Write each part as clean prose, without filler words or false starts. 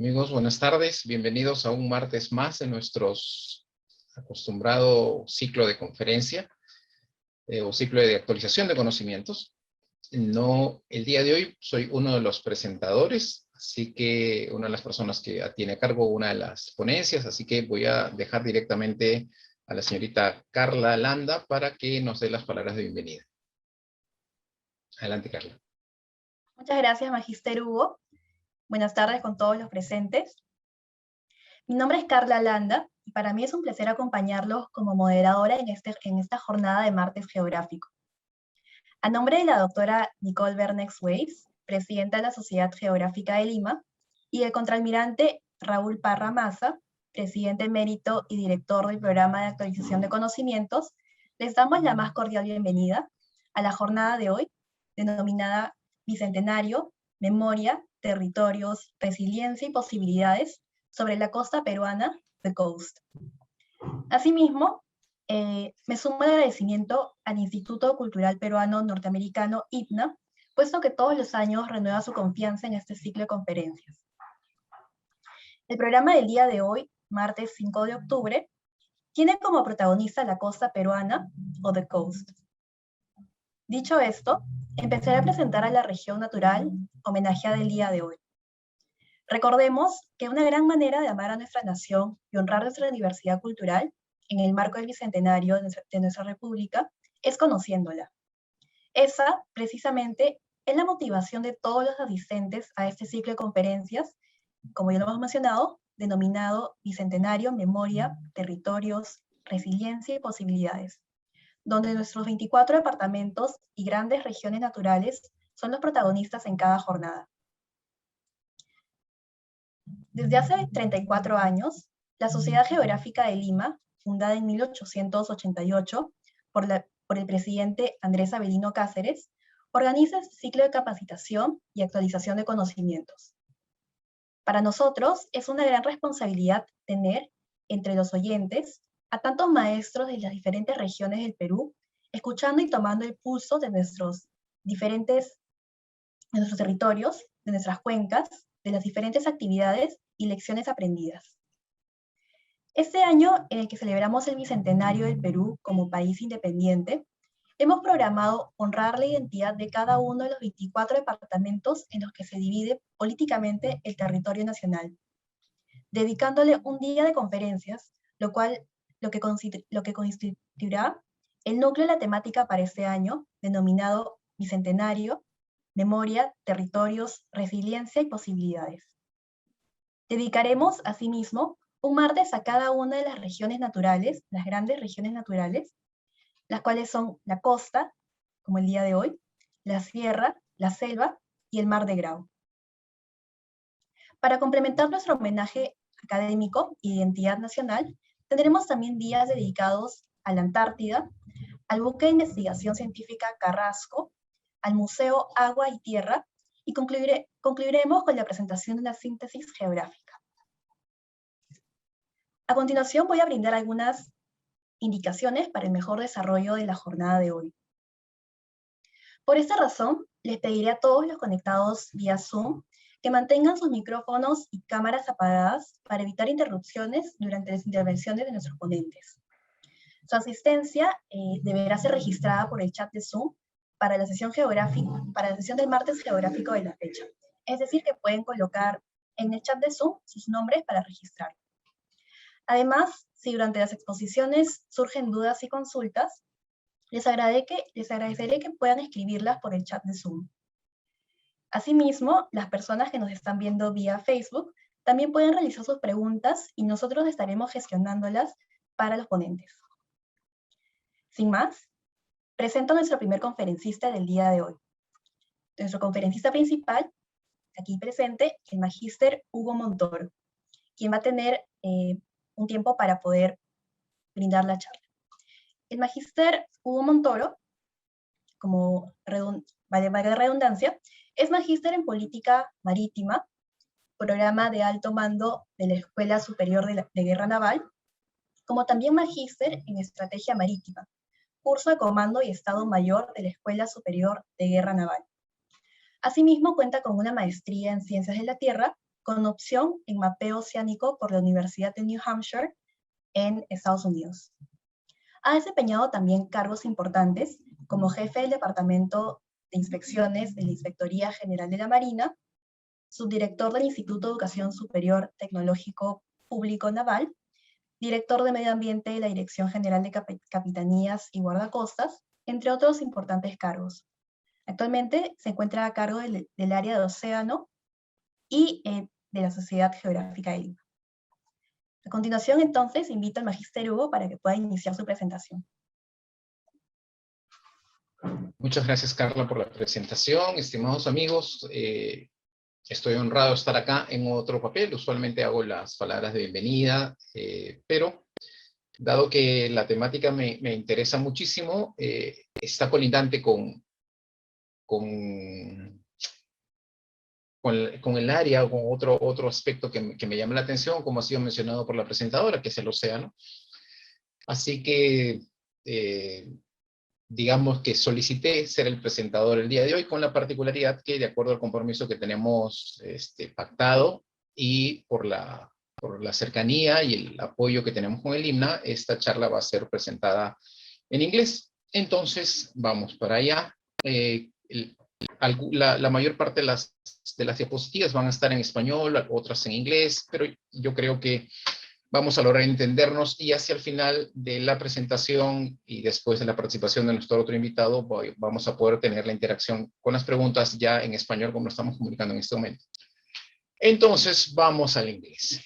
Amigos, buenas tardes. Bienvenidos a un martes más en nuestro acostumbrado ciclo de conferencia o ciclo de actualización de conocimientos. El día de hoy soy uno de los presentadores, así que una de las personas que tiene a cargo una de las ponencias, así que voy a dejar directamente a la señorita Carla Landa para que nos dé las palabras de bienvenida. Adelante, Carla. Muchas gracias, Magister Hugo. Buenas tardes con todos los presentes. Mi nombre es Carla Landa y para mí es un placer acompañarlos como moderadora en esta jornada de martes geográfico. A nombre de la doctora Nicole Bernex Weiss, presidenta de la Sociedad Geográfica de Lima, y del contraalmirante Raúl Parra Maza, presidente emérito y director del programa de actualización de conocimientos, les damos la más cordial bienvenida a la jornada de hoy, denominada Bicentenario, Memoria, Territorios, Resiliencia y Posibilidades sobre la costa peruana, The Coast. Asimismo, me sumo el agradecimiento al Instituto Cultural Peruano Norteamericano, IPNA, puesto que todos los años renueva su confianza en este ciclo de conferencias. El programa del día de hoy, martes 5 de octubre, tiene como protagonista la costa peruana, o The Coast. Dicho esto, empezaré a presentar a la región natural homenajeada el día de hoy. Recordemos que una gran manera de amar a nuestra nación y honrar nuestra diversidad cultural en el marco del bicentenario de nuestra república es conociéndola. Esa, precisamente, es la motivación de todos los asistentes a este ciclo de conferencias, como ya lo hemos mencionado, denominado Bicentenario, Memoria, Territorios, Resiliencia y Posibilidades, donde nuestros 24 departamentos y grandes regiones naturales son los protagonistas en cada jornada. Desde hace 34 años, la Sociedad Geográfica de Lima, fundada en 1888 por el presidente Andrés Avelino Cáceres, organiza este ciclo de capacitación y actualización de conocimientos. Para nosotros es una gran responsabilidad tener entre los oyentes a tantos maestros de las diferentes regiones del Perú, escuchando y tomando el pulso de nuestros territorios, de nuestras cuencas, de las diferentes actividades y lecciones aprendidas. Este año, en el que celebramos el Bicentenario del Perú como país independiente, hemos programado honrar la identidad de cada uno de los 24 departamentos en los que se divide políticamente el territorio nacional, dedicándole un día de conferencias, lo que constituirá el núcleo de la temática para este año, denominado Bicentenario, Memoria, Territorios, Resiliencia y Posibilidades. Dedicaremos, asimismo, un martes a cada una de las regiones naturales, las grandes regiones naturales, las cuales son la costa, como el día de hoy, la sierra, la selva y el mar de Grau. Para complementar nuestro homenaje académico y de identidad nacional, tendremos también días dedicados a la Antártida, al buque de investigación científica Carrasco, al Museo Agua y Tierra, y concluiremos con la presentación de una síntesis geográfica. A continuación voy a brindar algunas indicaciones para el mejor desarrollo de la jornada de hoy. Por esta razón, les pediré a todos los conectados vía Zoom que mantengan sus micrófonos y cámaras apagadas para evitar interrupciones durante las intervenciones de nuestros ponentes. Su asistencia deberá ser registrada por el chat de Zoom para la sesión del martes geográfico de la fecha. Es decir, que pueden colocar en el chat de Zoom sus nombres para registrar. Además, si durante las exposiciones surgen dudas y consultas, les agradeceré que puedan escribirlas por el chat de Zoom. Asimismo, las personas que nos están viendo vía Facebook también pueden realizar sus preguntas y nosotros estaremos gestionándolas para los ponentes. Sin más, presento a nuestro primer conferencista del día de hoy. Nuestro conferencista principal, aquí presente, el magíster Hugo Montoro, quien va a tener un tiempo para poder brindar la charla. El magíster Hugo Montoro, como valga la redundancia, es magíster en política marítima, programa de alto mando de la Escuela Superior de Guerra Naval, como también magíster en estrategia marítima, curso de comando y estado mayor de la Escuela Superior de Guerra Naval. Asimismo cuenta con una maestría en Ciencias de la Tierra con opción en mapeo oceánico por la Universidad de New Hampshire en Estados Unidos. Ha desempeñado también cargos importantes como jefe del Departamento de Inspecciones de la Inspectoría General de la Marina, subdirector del Instituto de Educación Superior Tecnológico Público Naval, director de Medio Ambiente de la Dirección General de Capitanías y Guardacostas, entre otros importantes cargos. Actualmente se encuentra a cargo del área de océano y de la Sociedad Geográfica de Lima. A continuación, entonces, invito al Magíster Hugo para que pueda iniciar su presentación. Muchas gracias, Carla, por la presentación. Estimados amigos, estoy honrado de estar acá en otro papel. Usualmente hago las palabras de bienvenida, pero dado que la temática me interesa muchísimo, está colindante con el área o con otro aspecto que me llama la atención, como ha sido mencionado por la presentadora, que es el océano. Así que, digamos que solicité ser el presentador el día de hoy, con la particularidad que, de acuerdo al compromiso que tenemos pactado y por la cercanía y el apoyo que tenemos con el IMNA, esta charla va a ser presentada en inglés. Entonces, vamos para allá. La mayor parte de las diapositivas van a estar en español, otras en inglés, pero yo creo que vamos a lograr entendernos, y hacia el final de la presentación y después de la participación de nuestro otro invitado, vamos a poder tener la interacción con las preguntas ya en español, como lo estamos comunicando en este momento. Entonces, vamos al inglés.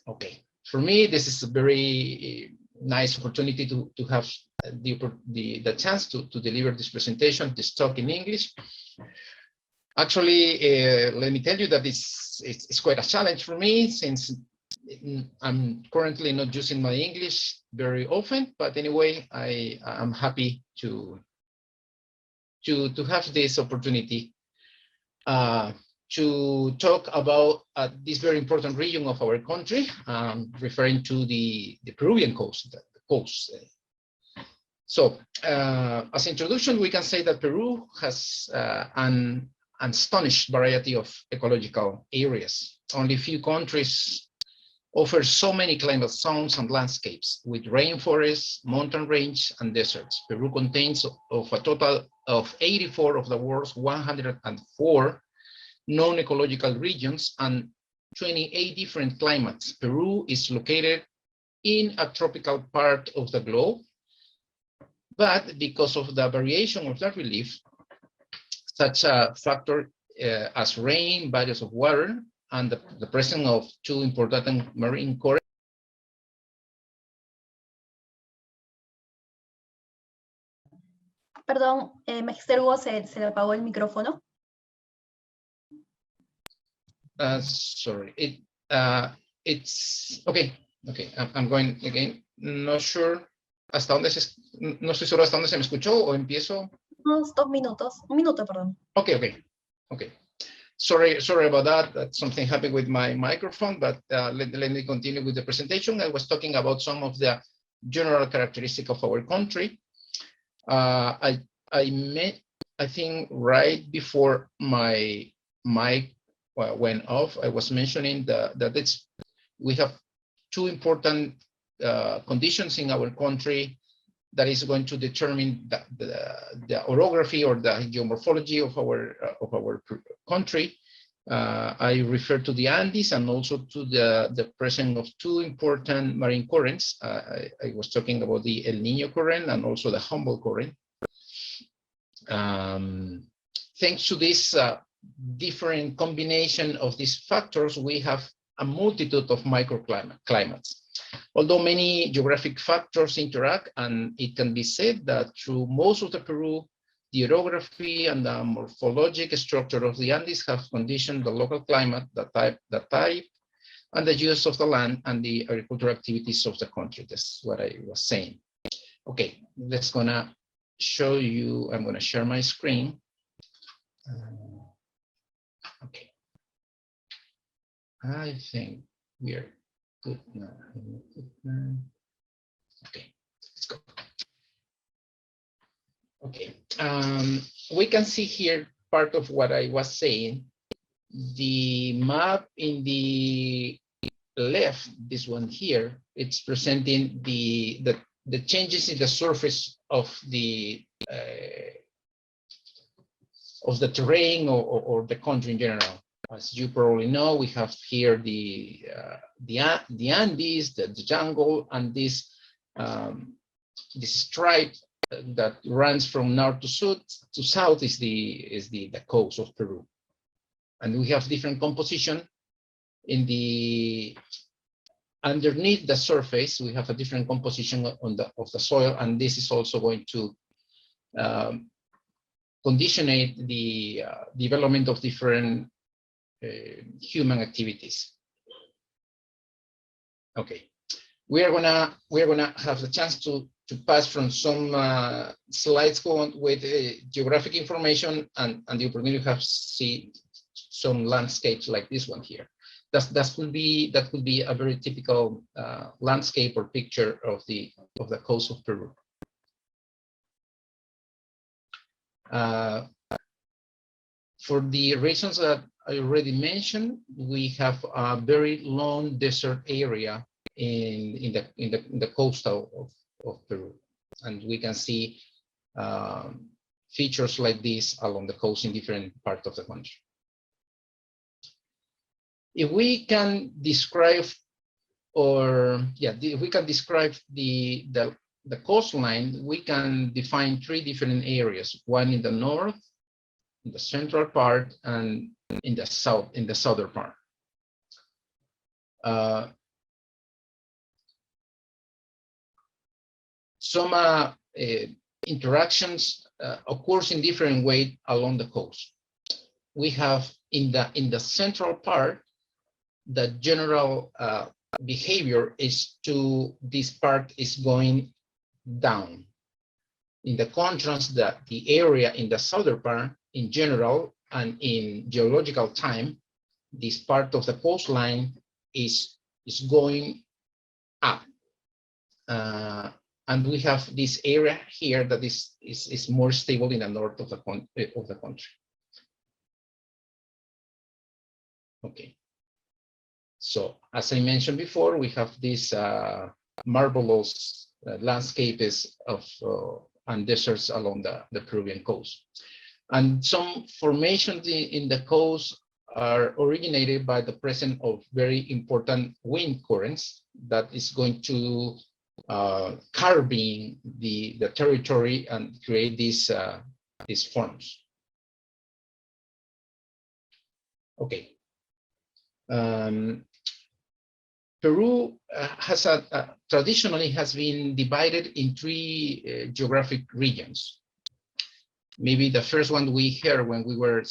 Okay. For me, this is a very nice opportunity to have the chance to deliver this presentation, this talk in English. Actually, let me tell you that it's quite a challenge for me, since I'm currently not using my English very often, but anyway, I'm happy to have this opportunity to talk about this very important region of our country, referring to the Peruvian coast. So, as introduction, we can say that Peru has an astonished variety of ecological areas. Only few countries offer so many climate zones and landscapes, with rainforests, mountain range, and deserts. Peru contains of a total of 84 of the world's 104 known ecological regions and 28 different climates. Peru is located in a tropical part of the globe, but because of the variation of the relief, such a factor as rain, bodies of water, and the presence of two important marine currents. Perdón, Magister Hugo, se le apagó el micrófono. Sorry, it's okay. Okay, I'm going again. No sure hasta dónde no estoy seguro hasta dónde se me escuchó, o empiezo. Unos 2 minutos, un minuto, perdón. Okay. Sorry about that. That's something happened with my microphone, but let me continue with the presentation. I was talking about some of the general characteristics of our country. I think right before my mic went off, I was mentioning that we have two important conditions in our country that is going to determine the orography or the geomorphology of our country. I refer to the Andes and also to the presence of two important marine currents. I was talking about the El Niño current and also the Humboldt current. Thanks to this different combination of these factors, we have a multitude of microclimates. Although many geographic factors interact, and it can be said that through most of the Peru, the orography and the morphologic structure of the Andes have conditioned the local climate, the type, and the use of the land and the agricultural activities of the country. That's what I was saying. Okay, let's gonna show you. I'm gonna share my screen. Okay. I think we are good now. Okay, let's go. Okay, we can see here part of what I was saying, The map in the left, this one here, it's presenting the changes in the surface of the terrain or the country in general. As you probably know, we have here the Andes, the jungle, and this stripe that runs from north to south is the coast of Peru. And we have different composition in the underneath the surface. We have a different composition of the soil, and this is also going to conditionate the development of different human activities. Okay, we are gonna have the chance to pass from some slides going with geographic information and the opportunity to have see some landscapes like this one here. That could be a very typical landscape or picture of the coast of Peru. For the reasons that I already mentioned, we have a very long desert area in the coastal of Peru, and we can see features like this along the coast in different parts of the country. If we can describe, if we can describe the coastline, we can define 3 different areas: one in the north, in the central part, and in the southern part. Some interactions occurs in different ways along the coast. We have in the central part, the general behavior is this part is going down. In the contrast, that the area in the southern part, in general and in geological time, this part of the coastline is going up. And we have this area here that is more stable in the north of the country. Okay. So as I mentioned before, we have this marvelous landscapes and deserts along the Peruvian coast. And some formations in the coast are originated by the presence of very important wind currents that is going to carving the territory and create these forms. Okay. Peru has traditionally has been divided in 3 geographic regions. Maybe the first one we heard when we were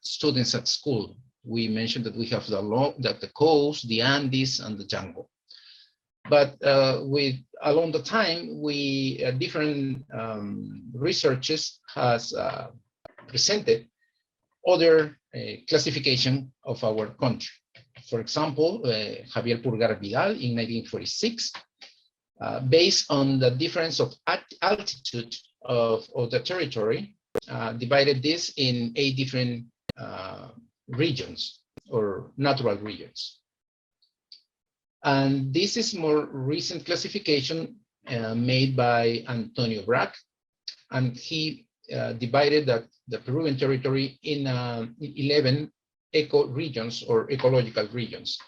students at school, we mentioned that we have the coast, the Andes, and the jungle. But along the time, different researchers has presented other classification of our country. For example, Javier Pulgar Vidal in 1946, based on the difference of altitude of the territory, divided this in 8 different regions or natural regions. And this is more recent classification made by Antonio Brack, and he divided the Peruvian territory in 11 eco-regions or ecological regions.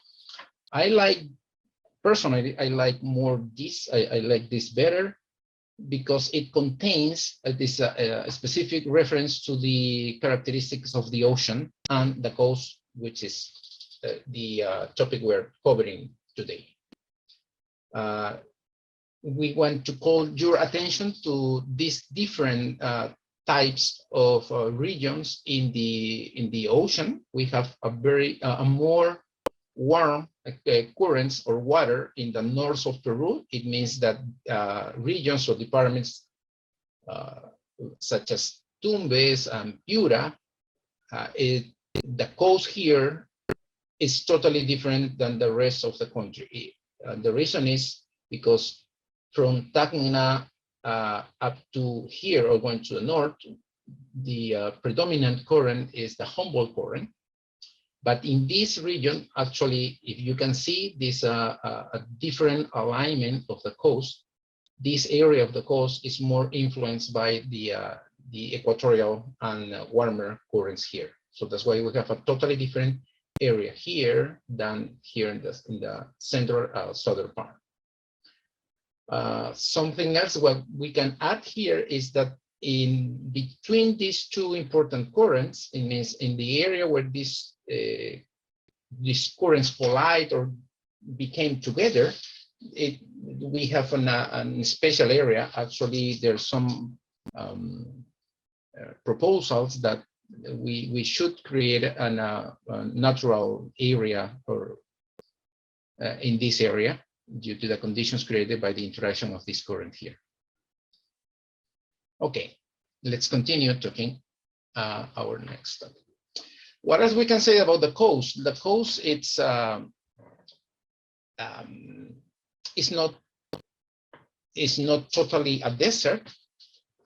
Personally, I like more this. I like this better because it contains this specific reference to the characteristics of the ocean and the coast, which is the topic we're covering today. We want to call your attention to these different types of regions in the ocean. We have a more warm currents or water in the north of Peru. It means that regions or departments such as Tumbes and Piura, the coast here is totally different than the rest of the country. The reason is because from Tacna up to here or going to the north, the predominant current is the Humboldt current. But in this region, actually, if you can see this a different alignment of the coast, this area of the coast is more influenced by the equatorial and warmer currents here. So that's why we have a totally different area here than here in the central southern part. Something else what we can add here is that in between these two important currents, it means in the area where these currents collide or became together, we have a special area. Actually, there's some proposals that we should create a natural area or in this area due to the conditions created by the interaction of this current here. Okay, let's continue talking our next topic. What else we can say about the coast? The coast, it's not totally a desert.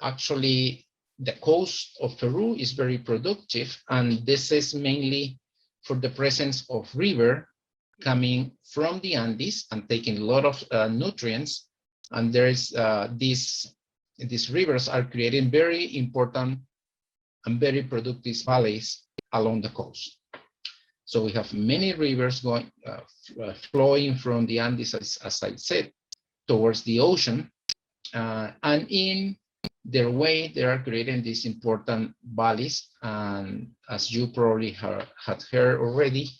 Actually, the coast of Peru is very productive, and this is mainly for the presence of river coming from the Andes and taking a lot of nutrients. And there is these rivers are creating very important and very productive valleys along the coast. So we have many rivers going flowing from the Andes, as I said, towards the ocean, and in their way they are creating these important valleys. And as you probably had heard already,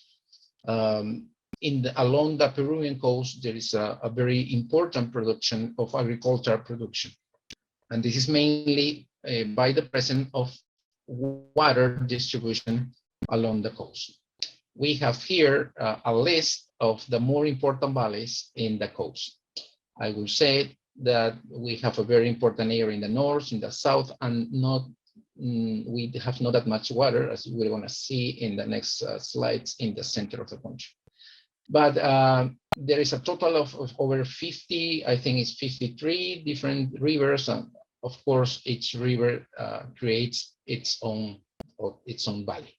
along the Peruvian coast there is a very important production of agricultural production, and this is mainly by the presence of water distribution along the coast. We have here a list of the more important valleys in the coast. I will say that we have a very important area in the north, in the south, and we have not that much water, as we're going to see in the next slides, in the center of the country. But there is a total of over 50, I think it's 53 different rivers, and of course each river creates its own valley.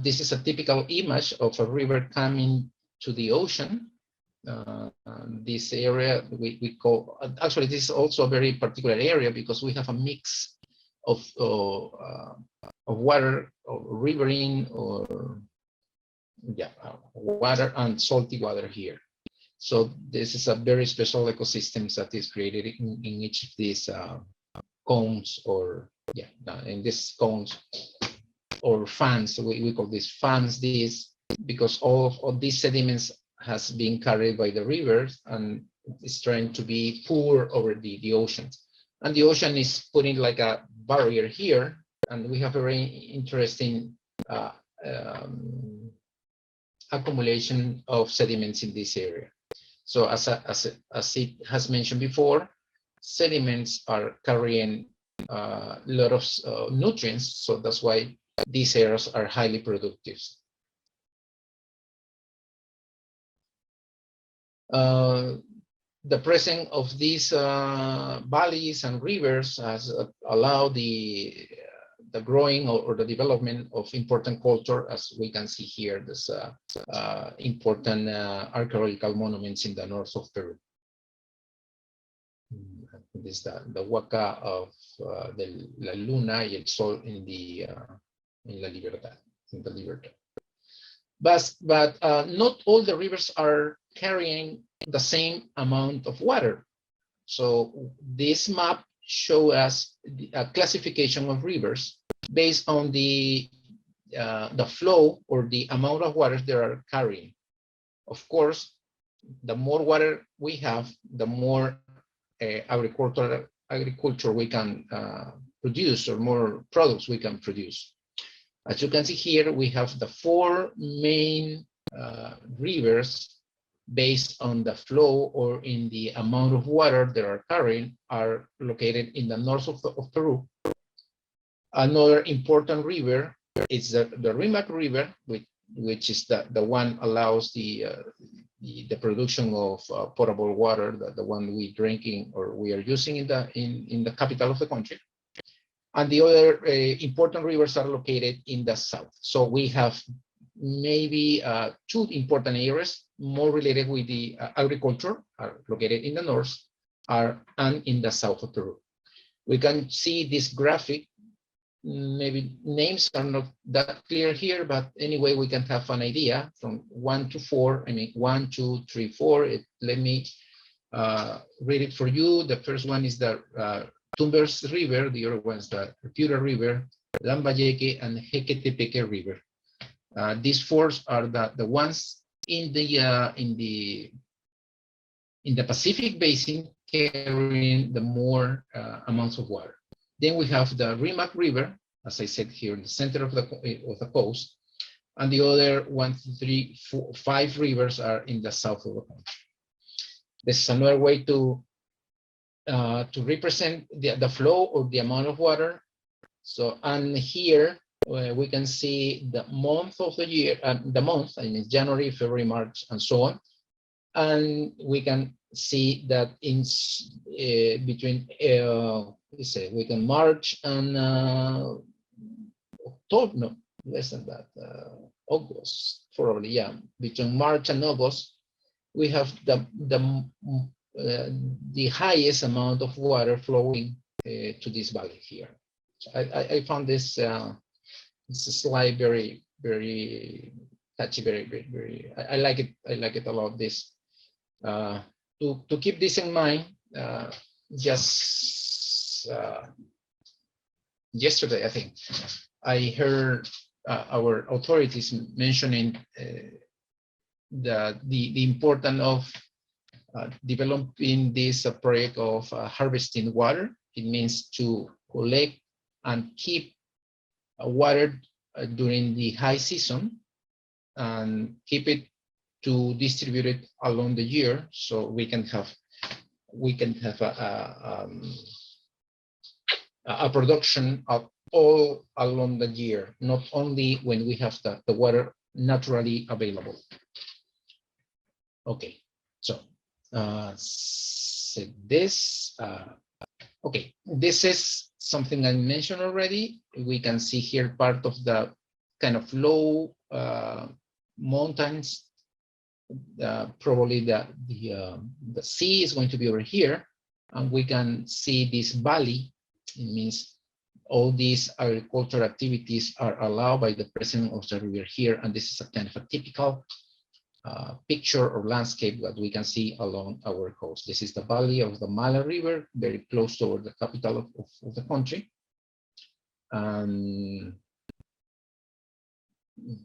This is a typical image of a river coming to the ocean. This area we call, actually this is also a very particular area because we have a mix of water, or riverine, or water and salty water here. So this is a very special ecosystem that is created in each of these cones, or in these cones or fans. We call these fans because all of these sediments has been carried by the rivers and is trying to be poured over the ocean. And the ocean is putting like a barrier here, and we have a very interesting accumulation of sediments in this area. So as it has mentioned before, sediments are carrying a lot of nutrients, so that's why these areas are highly productive. The presence of these valleys and rivers has allowed the growing or the development of important culture, as we can see here. There's important archaeological monuments in the north of Peru. This is the Huaca of La Luna y el Sol in La Libertad, But not all the rivers are carrying the same amount of water. So this map shows us a classification of rivers based on the flow or the amount of water they are carrying. Of course, the more water we have, the more agriculture we can produce, or more products we can produce. As you can see here, we have the 4 main rivers based on the flow or in the amount of water they are carrying, are located in the north of Peru. Another important river is the Rímac River, which is the one allows the production of potable water, the one we drinking or we are using in the capital of the country. And the other important rivers are located in the south. So we have maybe two important areas more related with the agriculture are located in the north and in the south of Peru. We can see this graphic. Maybe names are not that clear here, but anyway, we can have an idea from 1 to 4. I mean, 1, 2, 3, 4. Let me read it for you. The first one is the Tumbes River. The other one is the Piura River, Lambayeque, and Jequetepeque River. These four are the ones in the Pacific Basin carrying the more amounts of water. Then we have the Rimac River, as I said here, in the center of the coast, and the other 1, 2, 3, 4, 5 rivers are in the south of the country. This is another way to represent the flow or the amount of water. So, and here we can see the month of the year, I mean January, February, March, and so on. And we can see that in between we can March and October, no, less than that, August, probably, yeah. Between March and August, we have the highest amount of water flowing to this valley here. So I found this slide very, very touchy, very. I like it. I like it a lot. This to keep this in mind. Just yesterday, I think I heard our authorities mentioning the importance of developing this project of harvesting water. It means to collect and keep water during the high season and keep it to distribute it along the year, so we can have a production of all along the year, not only when we have the water naturally available. Okay, so okay, this is something I mentioned already. We can see here part of the kind of low mountains. Probably the sea is going to be over here, and we can see this valley. It means all these agricultural activities are allowed by the presence of the river here, and this is a kind of a typical picture or landscape that we can see along our coast. This is the valley of the Mala River, very close to the capital of the country.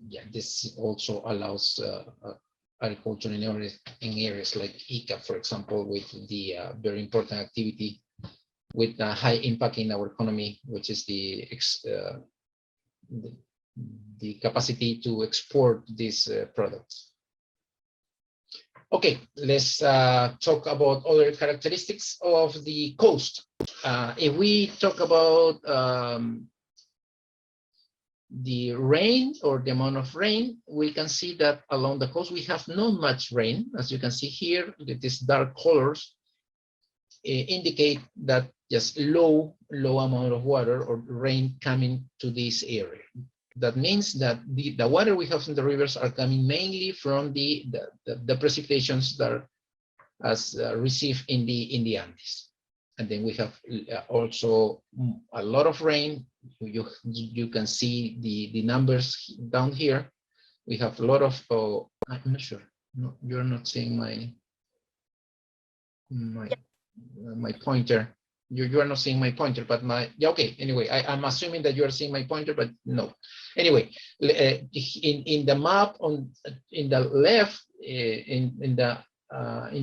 Yeah, this also allows agriculture in areas like Ica, for example, with the very important activity with a high impact in our economy, which is the capacity to export these products. Okay, let's talk about other characteristics of the coast. If we talk about the rain or the amount of rain, we can see that along the coast we have not much rain. As you can see here, these dark colors indicate that just low amount of water or rain coming to this area. That means that the water we have in the rivers are coming mainly from the precipitations that are as received in the Andes. And then we have also a lot of rain. You can see the numbers down here. We have a lot of, I'm not sure. No, you're not seeing my pointer. You are not seeing my pointer, but yeah, okay. Anyway, I'm assuming that you are seeing my pointer, but no. Anyway, in the map in the left, in the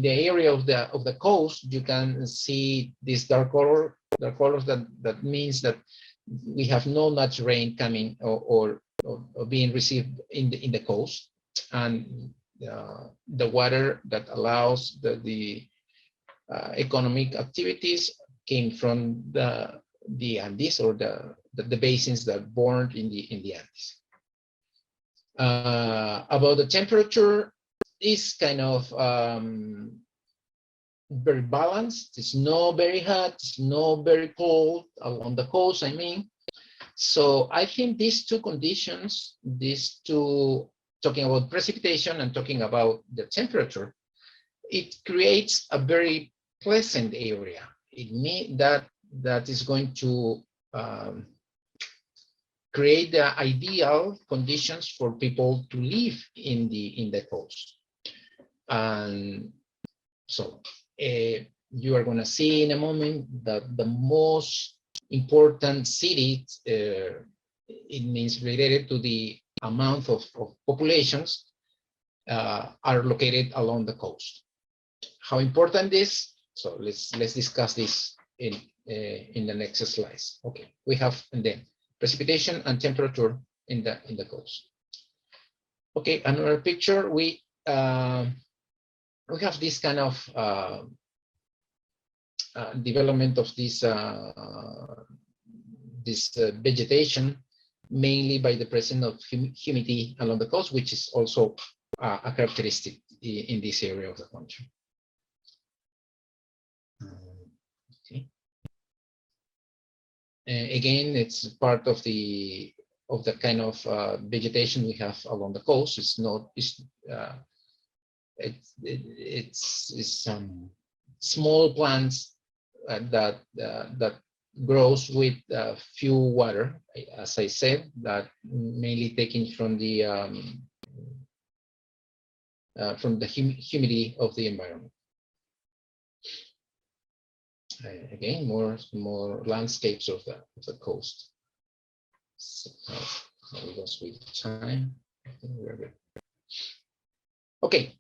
area of the coast, you can see this dark colors. That means that we have no much rain coming or being received in the coast, and the water that allows the economic activities came from the Andes or the basins that born in the Andes. About the temperature, is kind of very balanced. It's not very hot, it's not very cold along the coast, I mean. So I think these two conditions, these two, talking about precipitation and talking about the temperature, it creates a very pleasant area. It means that is going to create the ideal conditions for people to live in the coast. And so you are going to see in a moment that the most important cities, it means related to the amount of populations, are located along the coast. How important this? So let's discuss this in the next slides. Okay, we have, and then precipitation and temperature in the coast. Okay, another picture. We have this kind of development of this vegetation, mainly by the presence of humidity along the coast, which is also a characteristic in this area of the country. Okay. Again, it's part of the kind of vegetation we have along the coast. It's not. It's small plants that grows with few water, as I said, that mainly taken from the humidity of the environment. Again, more landscapes of the coast. So how it goes with time. I think we're good. Okay.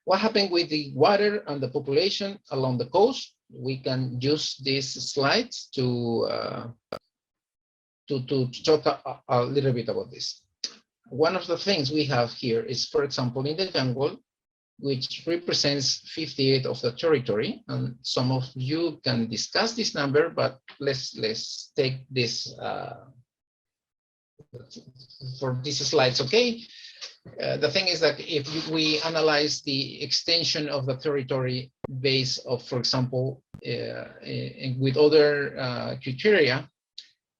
What happened with the water and the population along the coast? We can use these slides to talk a little bit about this. One of the things we have here is, for example, in the jungle, which represents 58% of the territory, and some of you can discuss this number, but let's take this for these slides, okay? The thing is that if we analyze the extension of the territory based of, for example, with other criteria,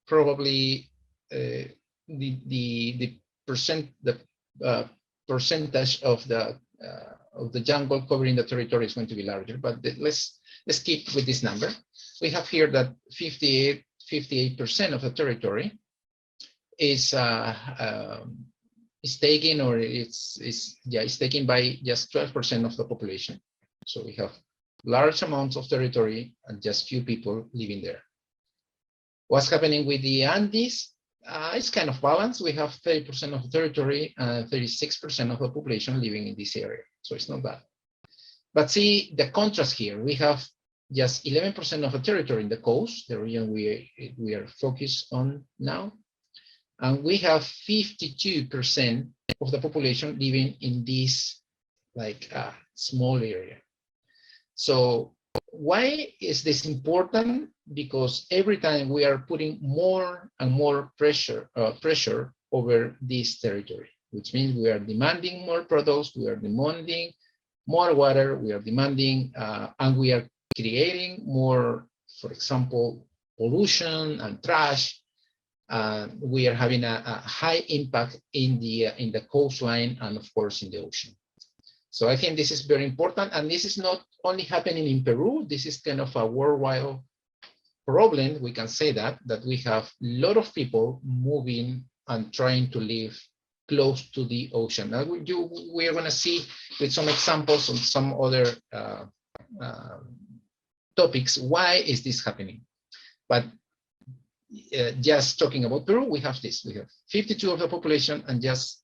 probably the percentage of the jungle covering the territory is going to be larger. But let's keep with this number. We have here that 58% of the territory is taken, or it's taken by just 12% of the population. So we have large amounts of territory and just few people living there. What's happening with the Andes? It's kind of balanced. We have 30% of the territory and 36% of the population living in this area. So it's not bad. But see the contrast here. We have just 11% of the territory in the coast, the region we are focused on now. And we have 52% of the population living in this small area. So why is this important? Because every time we are putting more and more pressure over this territory, which means we are demanding more products, we are demanding more water, we are demanding, and we are creating more, for example, pollution and trash. We are having a high impact in the coastline and, of course, in the ocean. So I think this is very important, and this is not only happening in Peru. This is kind of a worldwide problem. We can say that we have a lot of people moving and trying to live close to the ocean. Now we are going to see with some examples on some other topics why is this happening. But just talking about Peru, we have this. We have 52% of the population and just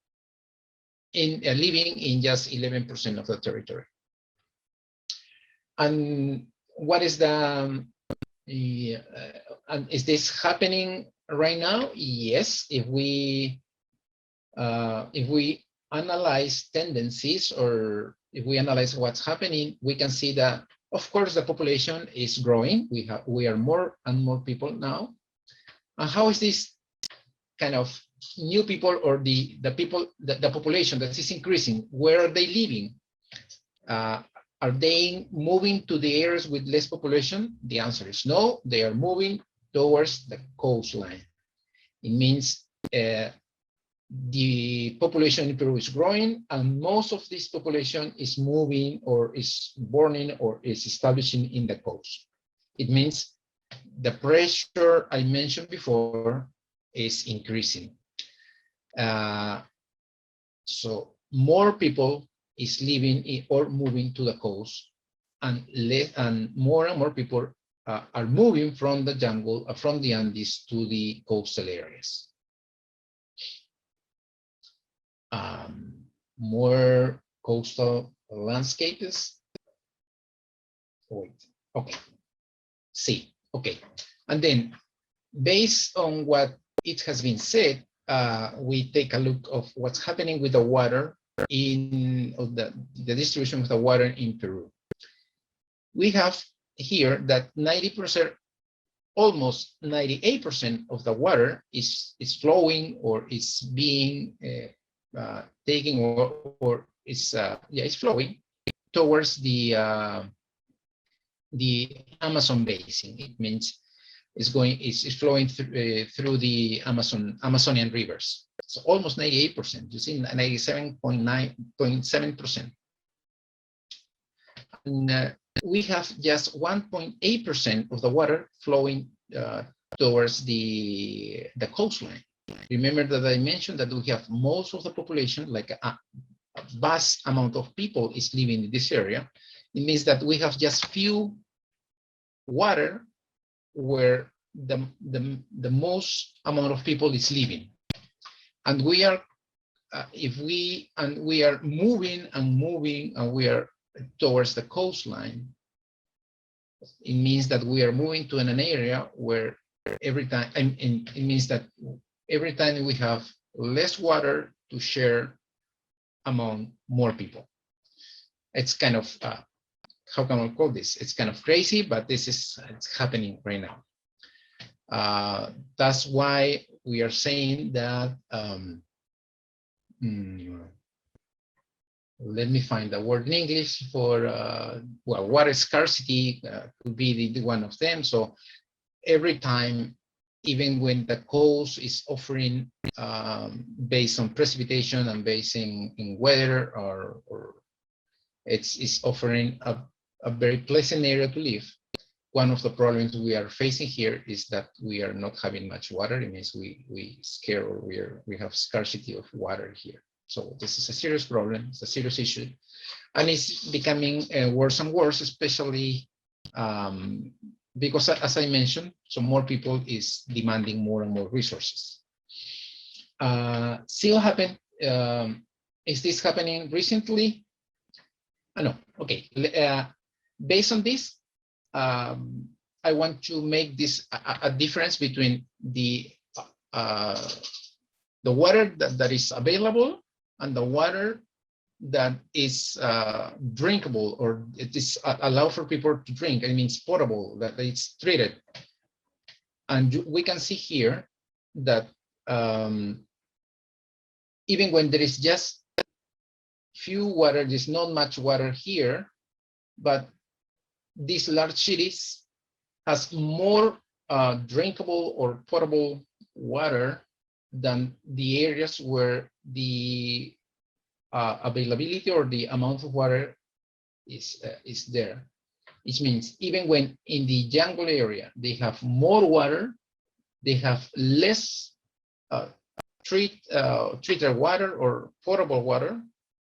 living in just 11% of the territory. And what is and is this happening right now? Yes. If we analyze tendencies, or if we analyze what's happening, we can see that, of course, the population is growing. We are more and more people now. And how is this kind of new people, or the population that is increasing? Where are they living? Are they moving to the areas with less population? The answer is no. They are moving towards the coastline. It means the population in Peru is growing, and most of this population is moving or is born or is establishing in the coast. It means the pressure I mentioned before is increasing. So more people is living or moving to the coast, and more people are moving from the jungle, from the Andes to the coastal areas. More coastal landscapes. Wait, okay. See, okay. And then based on what it has been said, we take a look of what's happening with the water in the distribution of the water in Peru. We have here that 90%, almost 98% of the water is flowing or is being taken or is it's flowing towards the Amazon basin. It means it's flowing through the Amazonian rivers. So almost 98%. You see 97.7%. And we have just 1.8% of the water flowing towards the coastline. Remember that I mentioned that we have most of the population, like a vast amount of people is living in this area. It means that we have just few water where the most amount of people is living. And we are, we are moving and we are towards the coastline, it means that we are moving to an area where every time, it means that every time we have less water to share among more people. It's kind of, how can I call this? It's kind of crazy, but it's happening right now. That's why we are saying that, let me find the word in English for, well, water scarcity could be the one of them. So every time, even when the coast is offering, based on precipitation and based in weather, or it's offering a very pleasant area to live, one of the problems we are facing here is that we are not having much water. It means we scare, or we have scarcity of water here. So this is a serious problem. It's a serious issue, and it's becoming worse and worse, especially because, as I mentioned, so more people is demanding more and more resources. Still happen. Is this happening recently? No. Okay. Based on this, I want to make this a difference between the water that is available and the water that is drinkable, or it is allowed for people to drink. It means potable, that it's treated. And we can see here that even when there is just few water, there's not much water here, but these large cities has more drinkable or potable water than the areas where the availability or the amount of water is there. It means even when in the jungle area they have more water, they have less treated water or potable water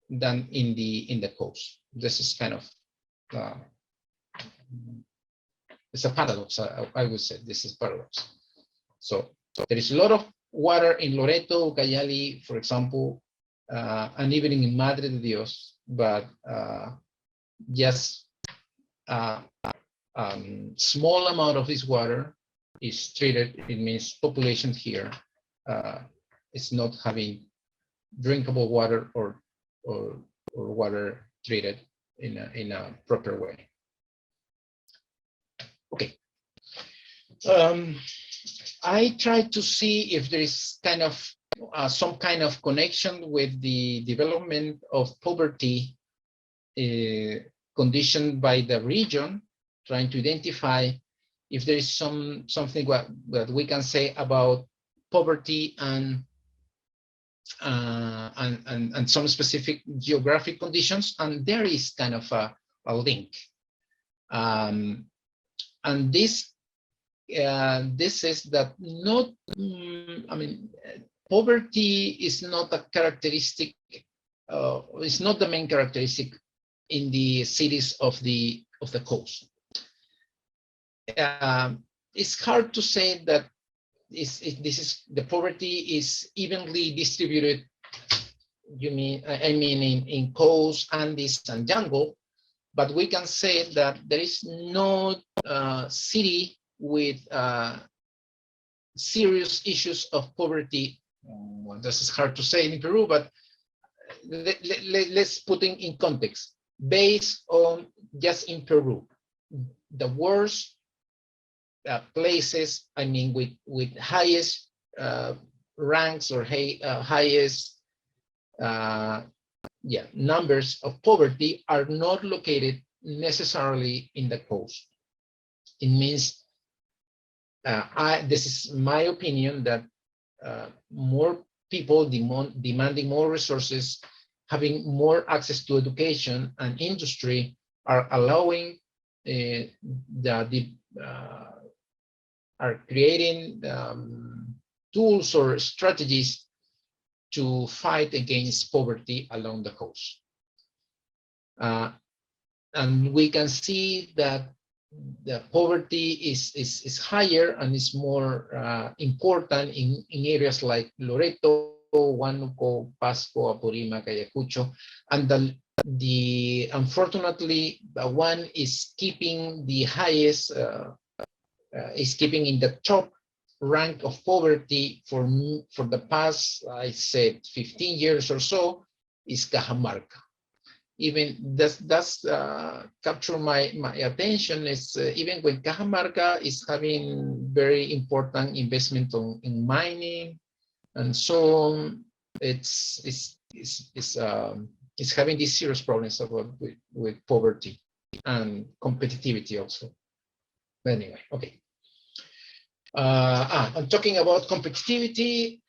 than in the coast. This is kind of it's a paradox. I would say this is paradox. So there is a lot of water in Loreto, Ucayali, for example, and even in Madre de Dios, but just small amount of this water is treated. It means population here is not having drinkable water or water treated in a proper way. Okay. I tried to see if there is kind of some kind of connection with the development of poverty conditioned by the region, trying to identify if there is something that we can say about poverty and some specific geographic conditions, and there is kind of a link. And this is that not, I mean, poverty is not a characteristic, it's not the main characteristic in the cities of the coast. It's hard to say that the poverty is evenly distributed. I mean in coast, Andes, and jungle, but we can say that there is no city with serious issues of poverty. Well, this is hard to say in Peru, but let's put it in context. Based on just in Peru, the worst places, I mean, with highest ranks or highest numbers of poverty are not located necessarily in the coast. It means, this is my opinion, that more people demanding more resources, having more access to education and industry are allowing are creating tools or strategies to fight against poverty along the coast. And we can see that the poverty is higher and is more important in areas like Loreto, Huánuco, Pasco, Apurímac, Ayacucho, and unfortunately the one is keeping the highest, is keeping in the top rank of poverty for the past, I said, 15 years or so, is Cajamarca. Even that's captured my attention is even when Cajamarca is having very important investment in mining and so on, it's having these serious problems with poverty and competitivity also. But anyway, okay. I'm talking about competitivity.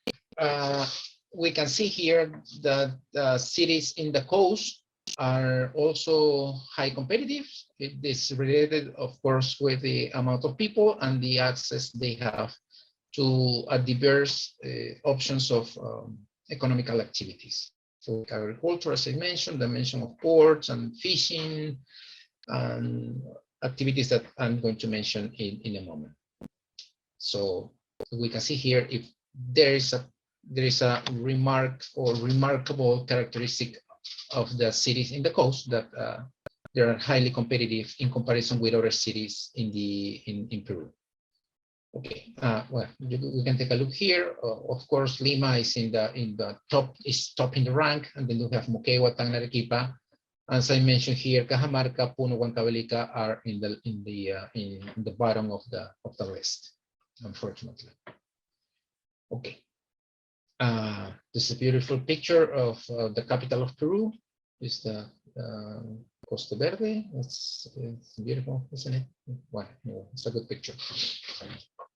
We can see here that cities in the coast are also high competitive. It is related, of course, with the amount of people and the access they have to diverse options of economical activities. So agriculture, as I mentioned, the mention of ports and fishing and activities that I'm going to mention in a moment. So we can see here if there is a remarkable characteristic of the cities in the coast that they are highly competitive in comparison with other cities in Peru. Okay, well, we can take a look here. Of course, Lima is in the top, is top in the rank, and then we have Moquegua, Tacna, Arequipa. As I mentioned here, Cajamarca, Puno, Huancavelica are in the bottom of the list, unfortunately. Okay. This is a beautiful picture of the capital of Peru. It's the Costa Verde. It's beautiful, isn't it? Well, no, it's a good picture.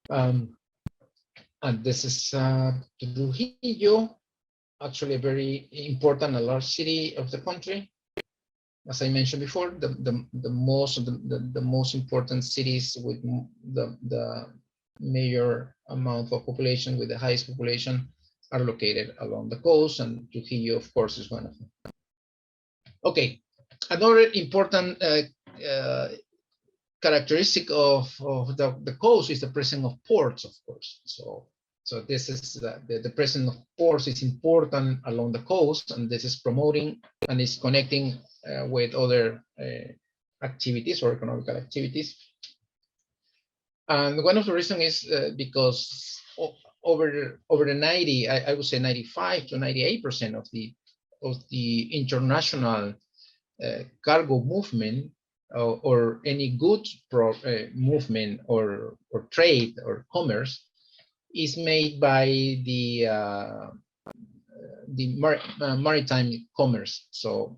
And this is Trujillo, actually a very important and large city of the country. As I mentioned before, the most important cities with the major amount of population, with the highest population, are located along the coast, and Trujillo, of course, is one of them. Okay, another important characteristic of the coast is the presence of ports, of course. So this is the presence of ports is important along the coast, and this is promoting and is connecting with other activities or economical activities. And one of the reasons is because over the 90, I would say 95 to 98% of the international cargo movement or any goods movement or trade or commerce is made by the maritime commerce. So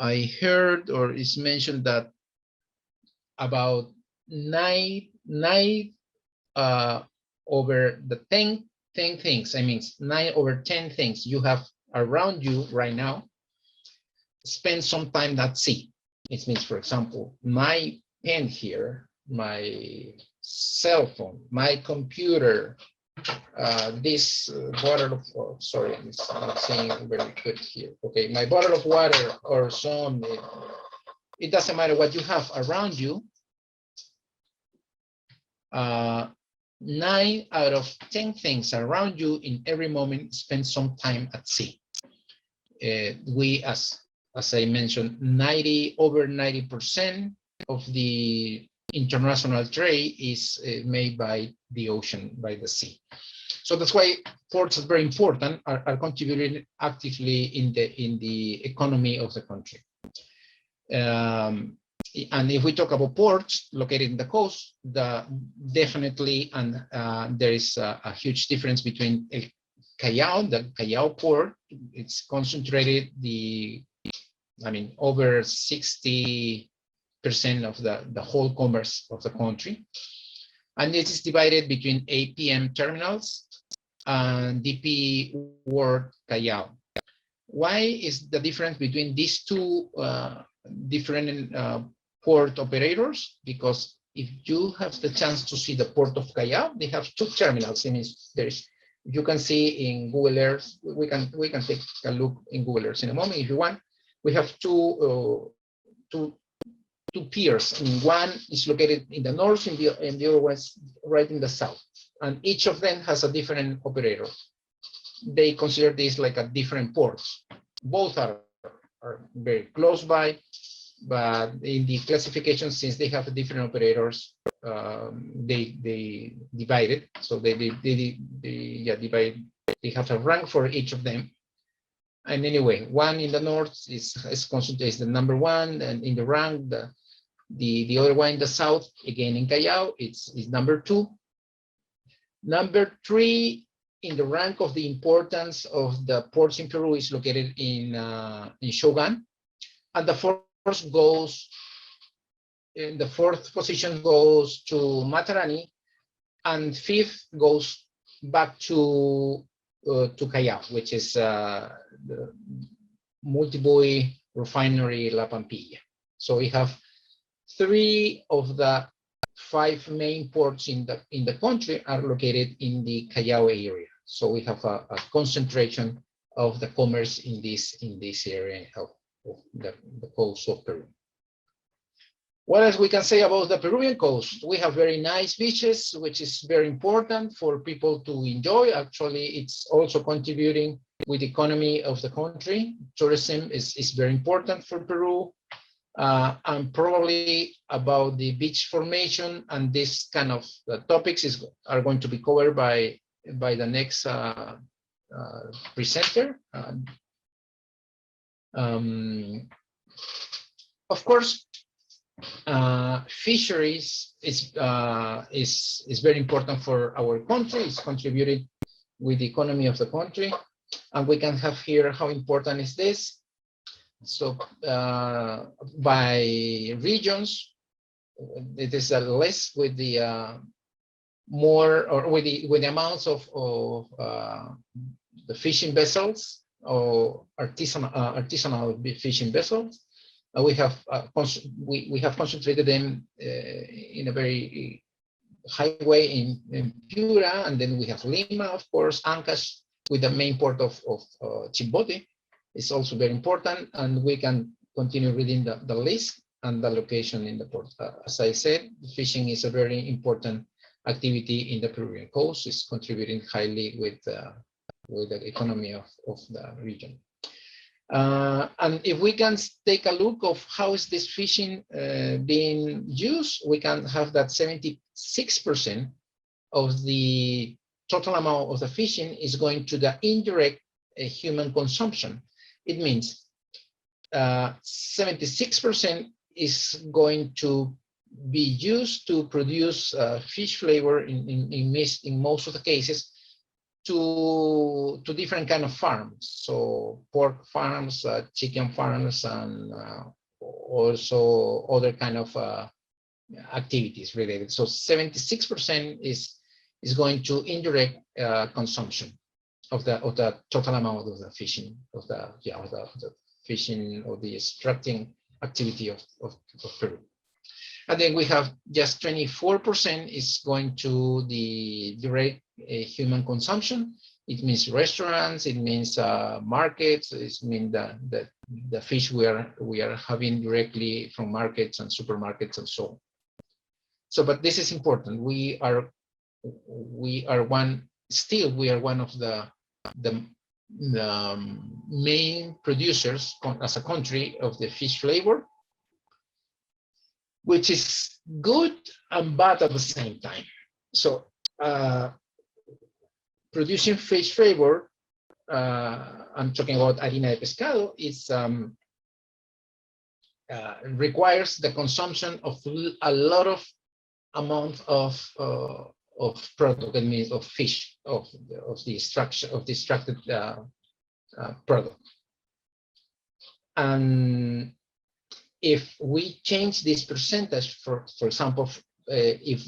I heard or it's mentioned that about nine over the 10 things, I mean 9 over 10 things you have around you right now, spend some time at sea. It means, for example, my pen here, my cell phone, my computer, this bottle of, oh, sorry, I'm not saying very good here. Okay, my bottle of water or some, it doesn't matter what you have around you. 9 out of 10 things around you in every moment spend some time at sea. We, as I mentioned, over 90% of the international trade is made by the ocean, by the sea. So that's why ports are very important, are contributing actively in the economy of the country. And if we talk about ports located in the coast, definitely, and there is a huge difference between the Callao port. It's concentrated over 60% of the whole commerce of the country. And it is divided between APM terminals and DP World Callao. Why is the difference between these two different port operators? Because if you have the chance to see the port of Callao, they have 2 terminals. It means you can see in Google Earth, we can take a look in Google Earth in a moment if you want. We have two piers. And one is located in the north and the other one is right in the south. And each of them has a different operator. They consider this like a different ports. Both are very close by, but in the classification, since they have different operators, they divide it. So they divide. They have a rank for each of them. And anyway, one in the north is the number 1, and in the rank, the other one in the south, again in Callao, is number 2. Number 3 in the rank of the importance of the ports in Peru is located in Shogun, and the fourth position goes to Matarani, and 5th goes back to Callao, which is the Multibuoy Refinery La Pampilla. So we have 3 of the 5 main ports in the country are located in the Callao area. So we have a concentration of the commerce in this area of the coast of Peru. What else we can say about the Peruvian coast? We have very nice beaches, which is very important for people to enjoy. Actually, it's also contributing with the economy of the country. Tourism is very important for Peru. And probably about the beach formation and this kind of topics are going to be covered by the next presenter. Of course, fisheries is very important for our country. It's contributing with the economy of the country, and we can have here how important is this. So by regions, it is a less with the more or with the amounts of the fishing vessels or artisanal fishing vessels. We have concentrated them in a very high way in Piura, and then we have Lima, of course, Ancash, with the main port of Chimbote. It's also very important, and we can continue reading the list and the location in the port. As I said, fishing is a very important activity in the Peruvian coast. It's contributing highly with the economy of the region. And if we can take a look of how is this fishing being used, we can have that 76% of the total amount of the fishing is going to the indirect human consumption. It means 76% is going to be used to produce fish flavor in most of the cases to different kind of farms. So pork farms, chicken farms, and also other kind of activities related. So 76% is going to indirect consumption of the total amount of the fishing, of the fishing or the extracting activity of Peru. And then we have just 24% is going to the direct human consumption. It means restaurants, it means markets, it means the fish we are having directly from markets and supermarkets and so on. So, but this is important. We are one of the main producers as a country of the fish flavor, which is good and bad at the same time. So producing fish flavor, I'm talking about harina de pescado, is requires the consumption of a lot of amount of product, that means of fish, of the extracted product. And if we change this percentage, for example, if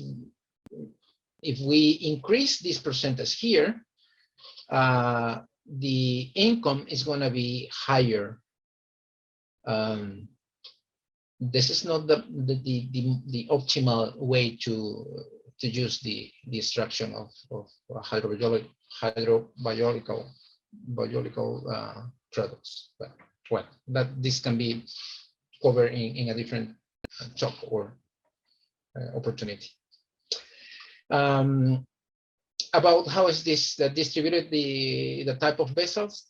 we increase this percentage here, the income is going to be higher. This is not the optimal way to use the extraction of hydrobiological products. But well, this can be covered in a different talk or opportunity. About how is this distributed, the type of vessels,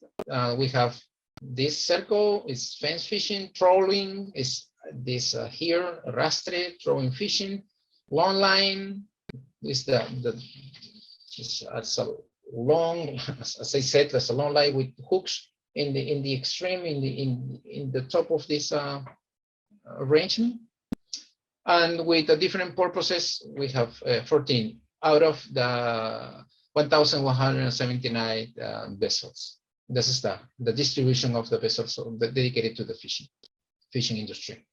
we have this circle is fence fishing, trolling is this here, arrastre, throwing fishing, long line is as a long, as I said, that's a long line with hooks in the extreme, in the top of this arrangement, and with the different purposes we have 14 out of the 1,179 vessels. This is the distribution of the vessels dedicated to the fishing industry.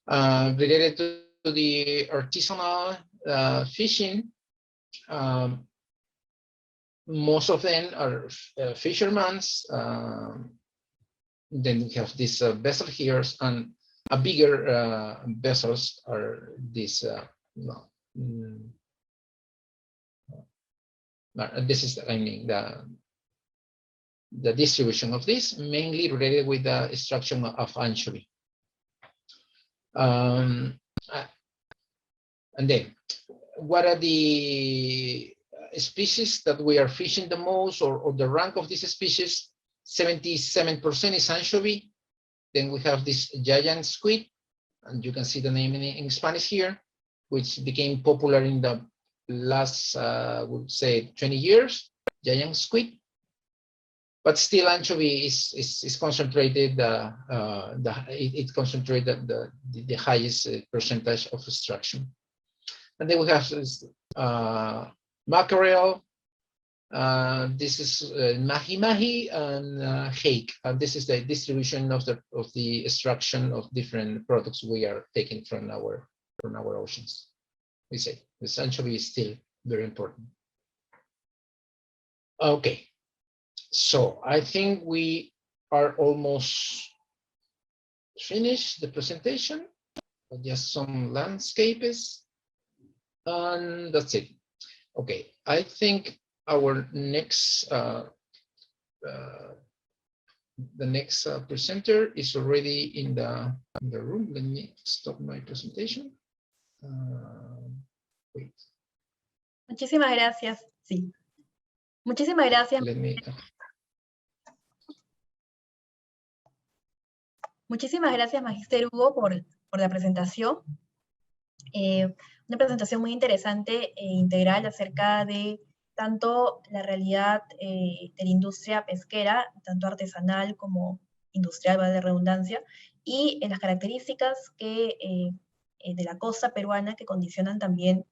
Related to the artisanal fishing, most of them are fishermen. Then we have this vessel here, and a bigger vessels are these. This is, I mean, the distribution of this, mainly related with the extraction of anchovy. And then, what are the species that we are fishing the most, or the rank of this species? 77% is anchovy. Then we have this giant squid, and you can see the name in Spanish here, which became popular in the last, would say, 20 years, giant squid. But still, anchovy is concentrated. It concentrated the highest percentage of extraction. And then we have mackerel. This is mahi-mahi and hake. And this is the distribution of the extraction of different products we are taking from our oceans. We say this anchovy is still very important. Okay. So I think we are almost finished the presentation. Just some landscapes, and that's it. Okay, I think our next the next presenter is already in the room. Let me stop my presentation. Wait. Muchísimas gracias. Sí. Muchísimas gracias. Muchísimas gracias, Magister Hugo, por la presentación. Una presentación muy interesante e integral acerca de tanto la realidad de la industria pesquera, tanto artesanal como industrial, valga la redundancia, y las características de la costa peruana que condicionan también,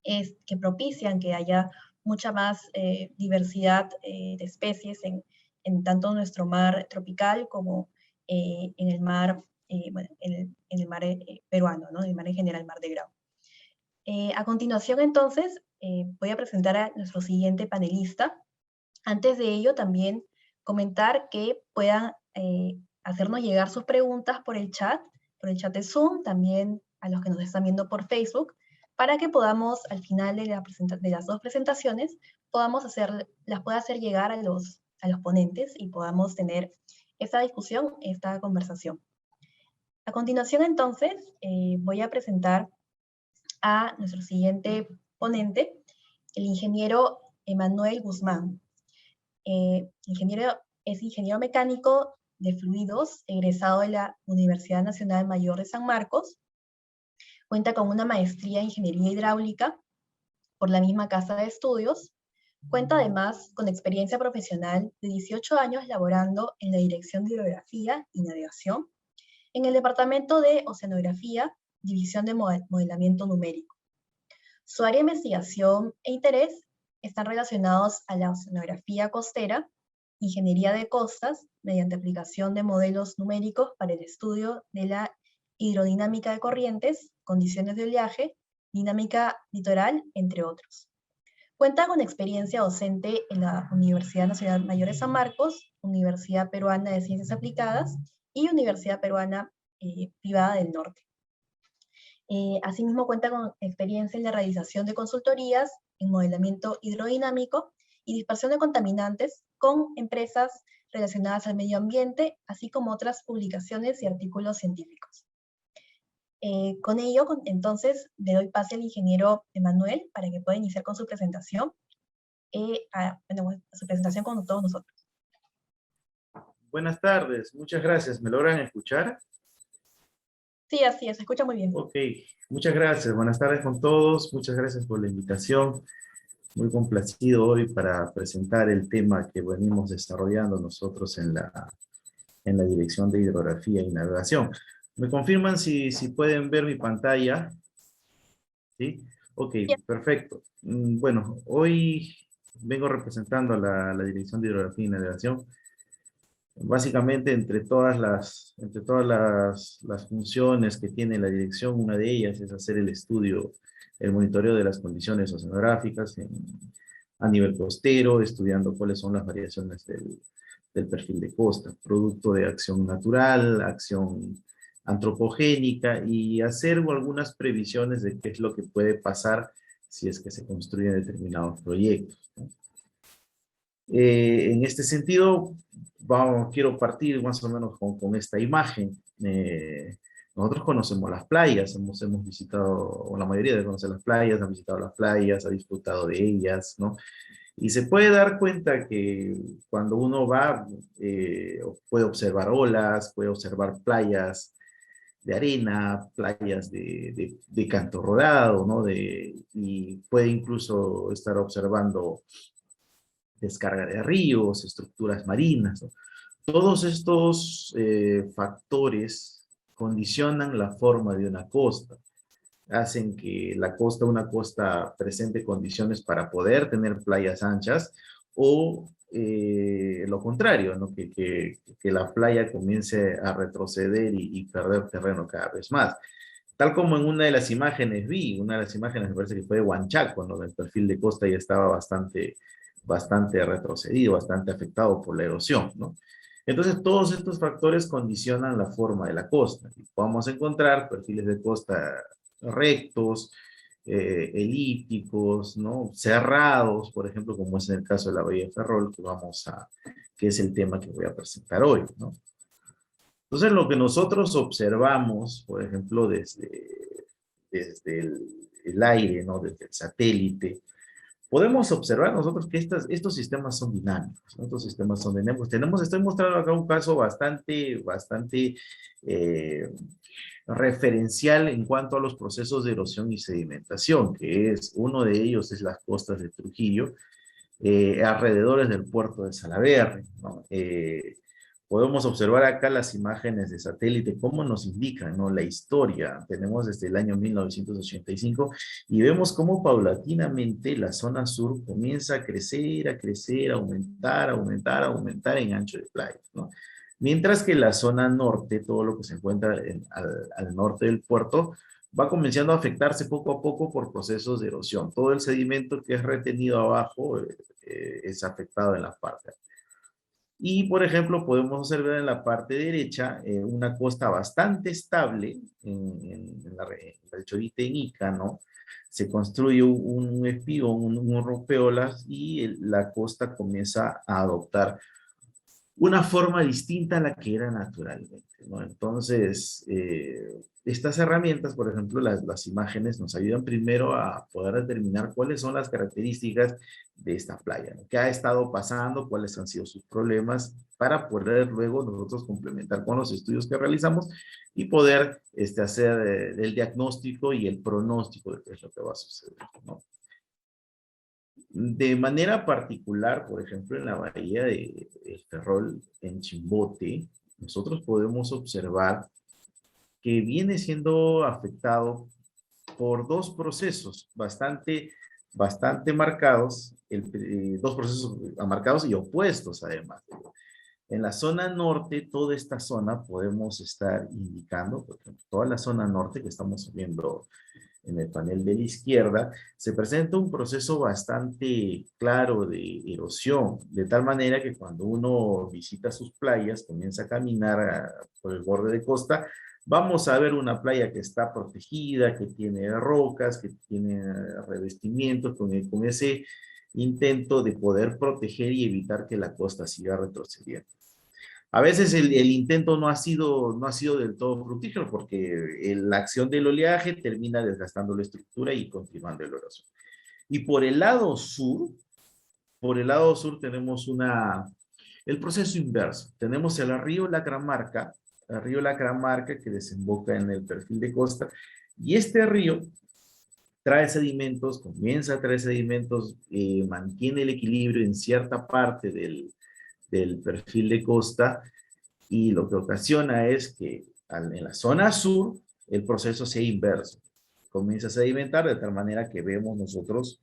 que propician que haya mucha más diversidad de especies en tanto nuestro mar tropical como en el mar, bueno, en el mar peruano, ¿no? En el mar en general, Mar de Grau. A continuación, entonces, voy a presentar a nuestro siguiente panelista. Antes de ello, también comentar que puedan hacernos llegar sus preguntas por el chat de Zoom, también a los que nos están viendo por Facebook, para que podamos, al final de las dos presentaciones, las pueda hacer llegar a los ponentes y podamos tener esta discusión, esta conversación. A continuación, entonces, voy a presentar a nuestro siguiente ponente, el ingeniero Emanuel Guzmán. Es ingeniero mecánico de fluidos, egresado de la Universidad Nacional Mayor de San Marcos. Cuenta con una maestría en ingeniería hidráulica por la misma casa de estudios. Cuenta además con experiencia profesional de 18 años laborando en la Dirección de Hidrografía y Navegación, en el Departamento de Oceanografía, División de Modelamiento Numérico. Su área de investigación e interés están relacionados a la oceanografía costera, ingeniería de costas, mediante aplicación de modelos numéricos para el estudio de la hidrodinámica de corrientes, condiciones de oleaje, dinámica litoral, entre otros. Cuenta con experiencia docente en la Universidad Nacional Mayor de San Marcos, Universidad Peruana de Ciencias Aplicadas y Universidad Peruana Privada del Norte. Asimismo, cuenta con experiencia en la realización de consultorías en modelamiento hidrodinámico y dispersión de contaminantes con empresas relacionadas al medio ambiente, así como otras publicaciones y artículos científicos. Con ello, entonces, le doy pase al ingeniero Emanuel para que pueda iniciar con su presentación, su presentación con todos nosotros. Buenas tardes, muchas gracias. ¿Me logran escuchar? Sí, así es, se escucha muy bien. Ok, muchas gracias. Buenas tardes con todos. Muchas gracias por la invitación. Muy complacido hoy para presentar el tema que venimos desarrollando nosotros en la Dirección de Hidrografía y Navegación. ¿Me confirman si pueden ver mi pantalla? ¿Sí? Ok, perfecto. Bueno, hoy vengo representando a la Dirección de Hidrografía y Navegación. Básicamente, entre todas las funciones que tiene la dirección, una de ellas es hacer el estudio, el monitoreo de las condiciones oceanográficas a nivel costero, estudiando cuáles son las variaciones del perfil de costa, producto de acción natural, acción antropogénica, y hacer algunas previsiones de qué es lo que puede pasar si es que se construyen determinados proyectos, ¿no? En este sentido, quiero partir más o menos con esta imagen. Nosotros conocemos las playas, hemos visitado, o la mayoría de conocer las playas, han visitado las playas, ha disfrutado de ellas, ¿no? Y se puede dar cuenta que cuando uno va, puede observar olas, puede observar playas de arena, playas de canto rodado, ¿no? Y puede incluso estar observando descarga de ríos, estructuras marinas, ¿no? Todos estos factores condicionan la forma de una costa, hacen que una costa presente condiciones para poder tener playas anchas, o lo contrario, ¿no? Que la playa comience a retroceder y perder terreno cada vez más. Tal como en una de las imágenes me parece que fue de Huanchaco, ¿no? El perfil de costa ya estaba bastante retrocedido, bastante afectado por la erosión, ¿no? Entonces, todos estos factores condicionan la forma de la costa. Y podemos encontrar perfiles de costa rectos, elípticos, ¿no? Cerrados, por ejemplo, como es en el caso de la Bahía de Ferrol, que es el tema que voy a presentar hoy, ¿no? Entonces, lo que nosotros observamos, por ejemplo, desde el aire, ¿no? Desde el satélite, podemos observar nosotros que estos sistemas son dinámicos, ¿no? Estos sistemas son dinámicos. Estoy mostrando acá un caso bastante referencial en cuanto a los procesos de erosión y sedimentación, que uno de ellos es las costas de Trujillo, alrededores del puerto de Salaverry, ¿no? Podemos observar acá las imágenes de satélite, cómo nos indican, ¿no? La historia. Tenemos desde el año 1985 y vemos cómo paulatinamente la zona sur comienza a crecer, aumentar en ancho de playa, ¿no? Mientras que la zona norte, todo lo que se encuentra al norte del puerto, va comenzando a afectarse poco a poco por procesos de erosión. Todo el sedimento que es retenido abajo es afectado en la parte. Y, por ejemplo, podemos observar en la parte derecha una costa bastante estable en la Chorita en Ica, ¿no? Se construye un espigón, un rompeolas y la costa comienza a adoptar una forma distinta a la que era naturalmente, ¿no? Entonces, estas herramientas, por ejemplo, las imágenes nos ayudan primero a poder determinar cuáles son las características de esta playa, ¿no? ¿Qué ha estado pasando? ¿Cuáles han sido sus problemas? Para poder luego nosotros complementar con los estudios que realizamos y poder hacer el diagnóstico y el pronóstico de qué es lo que va a suceder, ¿no? De manera particular, por ejemplo, en la bahía de Ferrol, en Chimbote, nosotros podemos observar que viene siendo afectado por dos procesos bastante marcados, dos procesos marcados y opuestos además. En la zona norte, toda esta zona podemos estar indicando, por ejemplo, toda la zona norte que estamos viendo en el panel de la izquierda, se presenta un proceso bastante claro de erosión, de tal manera que cuando uno visita sus playas, comienza a caminar por el borde de costa, vamos a ver una playa que está protegida, que tiene rocas, que tiene revestimientos, con ese intento de poder proteger y evitar que la costa siga retrocediendo. A veces el intento no ha sido del todo fructífero porque la acción del oleaje termina desgastando la estructura y continuando el erosión. Y por el lado sur tenemos el proceso inverso. Tenemos el río Lacramarca que desemboca en el perfil de costa y este río trae sedimentos, comienza a traer sedimentos, mantiene el equilibrio en cierta parte del perfil de costa y lo que ocasiona es que en la zona sur el proceso sea inverso. Comienza a sedimentar de tal manera que vemos nosotros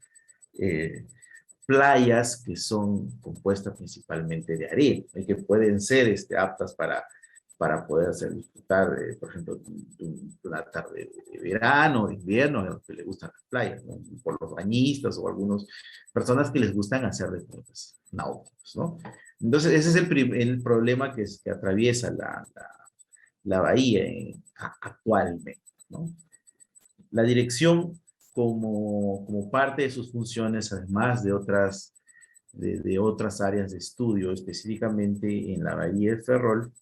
playas que son compuestas principalmente de arena y que pueden ser aptas para poder disfrutar, por ejemplo, de una tarde de verano, de invierno, a los que les gustan las playas, ¿no? Por los bañistas o algunas personas que les gustan hacer deportes náuticos, ¿no? Entonces, ese es el problema que atraviesa la bahía actualmente, ¿no? La dirección, como parte de sus funciones, además de otras áreas de estudio, específicamente en la bahía de Ferrol,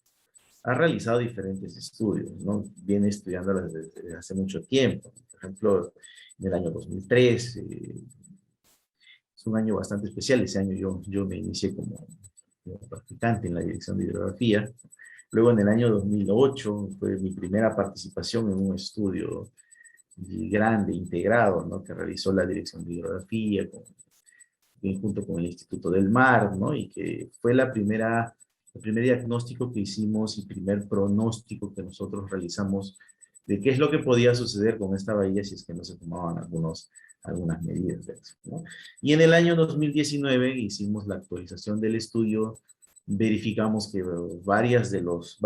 ha realizado diferentes estudios, ¿no? Viene estudiándola desde hace mucho tiempo. Por ejemplo, en el año 2003, es un año bastante especial. Ese año yo me inicié como practicante en la dirección de hidrografía. Luego en el año 2008 fue mi primera participación en un estudio grande, integrado, ¿no? Que realizó la dirección de hidrografía junto con el Instituto del Mar, ¿no? Y que fue el primer diagnóstico que hicimos y primer pronóstico que nosotros realizamos de qué es lo que podía suceder con esta bahía si es que no se tomaban algunas medidas de eso, ¿no? Y en el año 2019 hicimos la actualización del estudio, verificamos que varios de los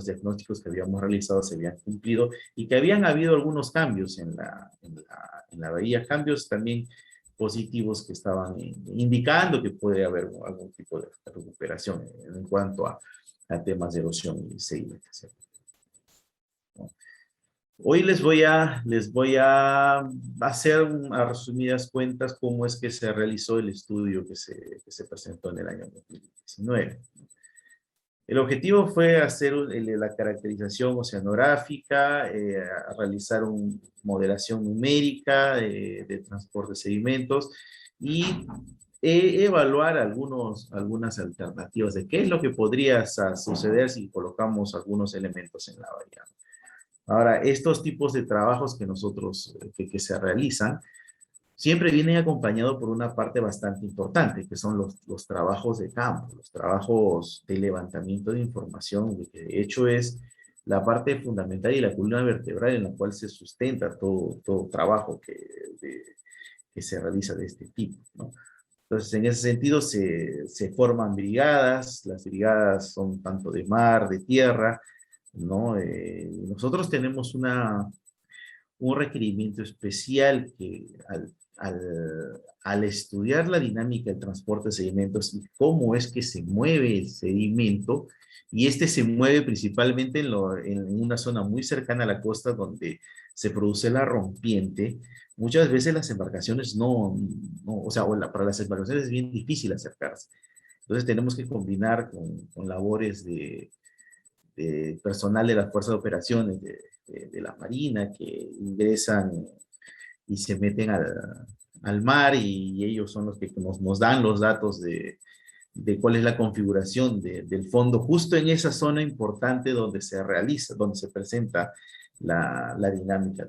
diagnósticos que habíamos realizado se habían cumplido y que habían habido algunos cambios en la bahía, cambios también positivos que estaban indicando que puede haber algún tipo de recuperación en cuanto a temas de erosión y sedimentación. Hoy les voy a hacer a resumidas cuentas cómo es que se realizó el estudio que se presentó en el año 2019. El objetivo fue hacer la caracterización oceanográfica, realizar una modelación numérica de transporte de sedimentos y evaluar algunas alternativas de qué es lo que podría suceder si colocamos algunos elementos en la bahía. Ahora, estos tipos de trabajos que se realizan siempre vienen acompañados por una parte bastante importante, que son los trabajos de campo, los trabajos de levantamiento de información, que de hecho es la parte fundamental y la columna vertebral en la cual se sustenta todo trabajo que se realiza de este tipo, ¿no? Entonces, en ese sentido, se forman brigadas, las brigadas son tanto de mar, de tierra, ¿no? Nosotros tenemos un requerimiento especial que al estudiar la dinámica del transporte de sedimentos y cómo es que se mueve el sedimento, y este se mueve principalmente en una zona muy cercana a la costa donde se produce la rompiente, muchas veces las embarcaciones o sea, para las embarcaciones es bien difícil acercarse. Entonces tenemos que combinar con labores de personal de las fuerzas de operaciones de la Marina que ingresan y se meten al mar y ellos son los que nos dan los datos de cuál es la configuración del fondo justo en esa zona importante donde se realiza, donde se presenta la dinámica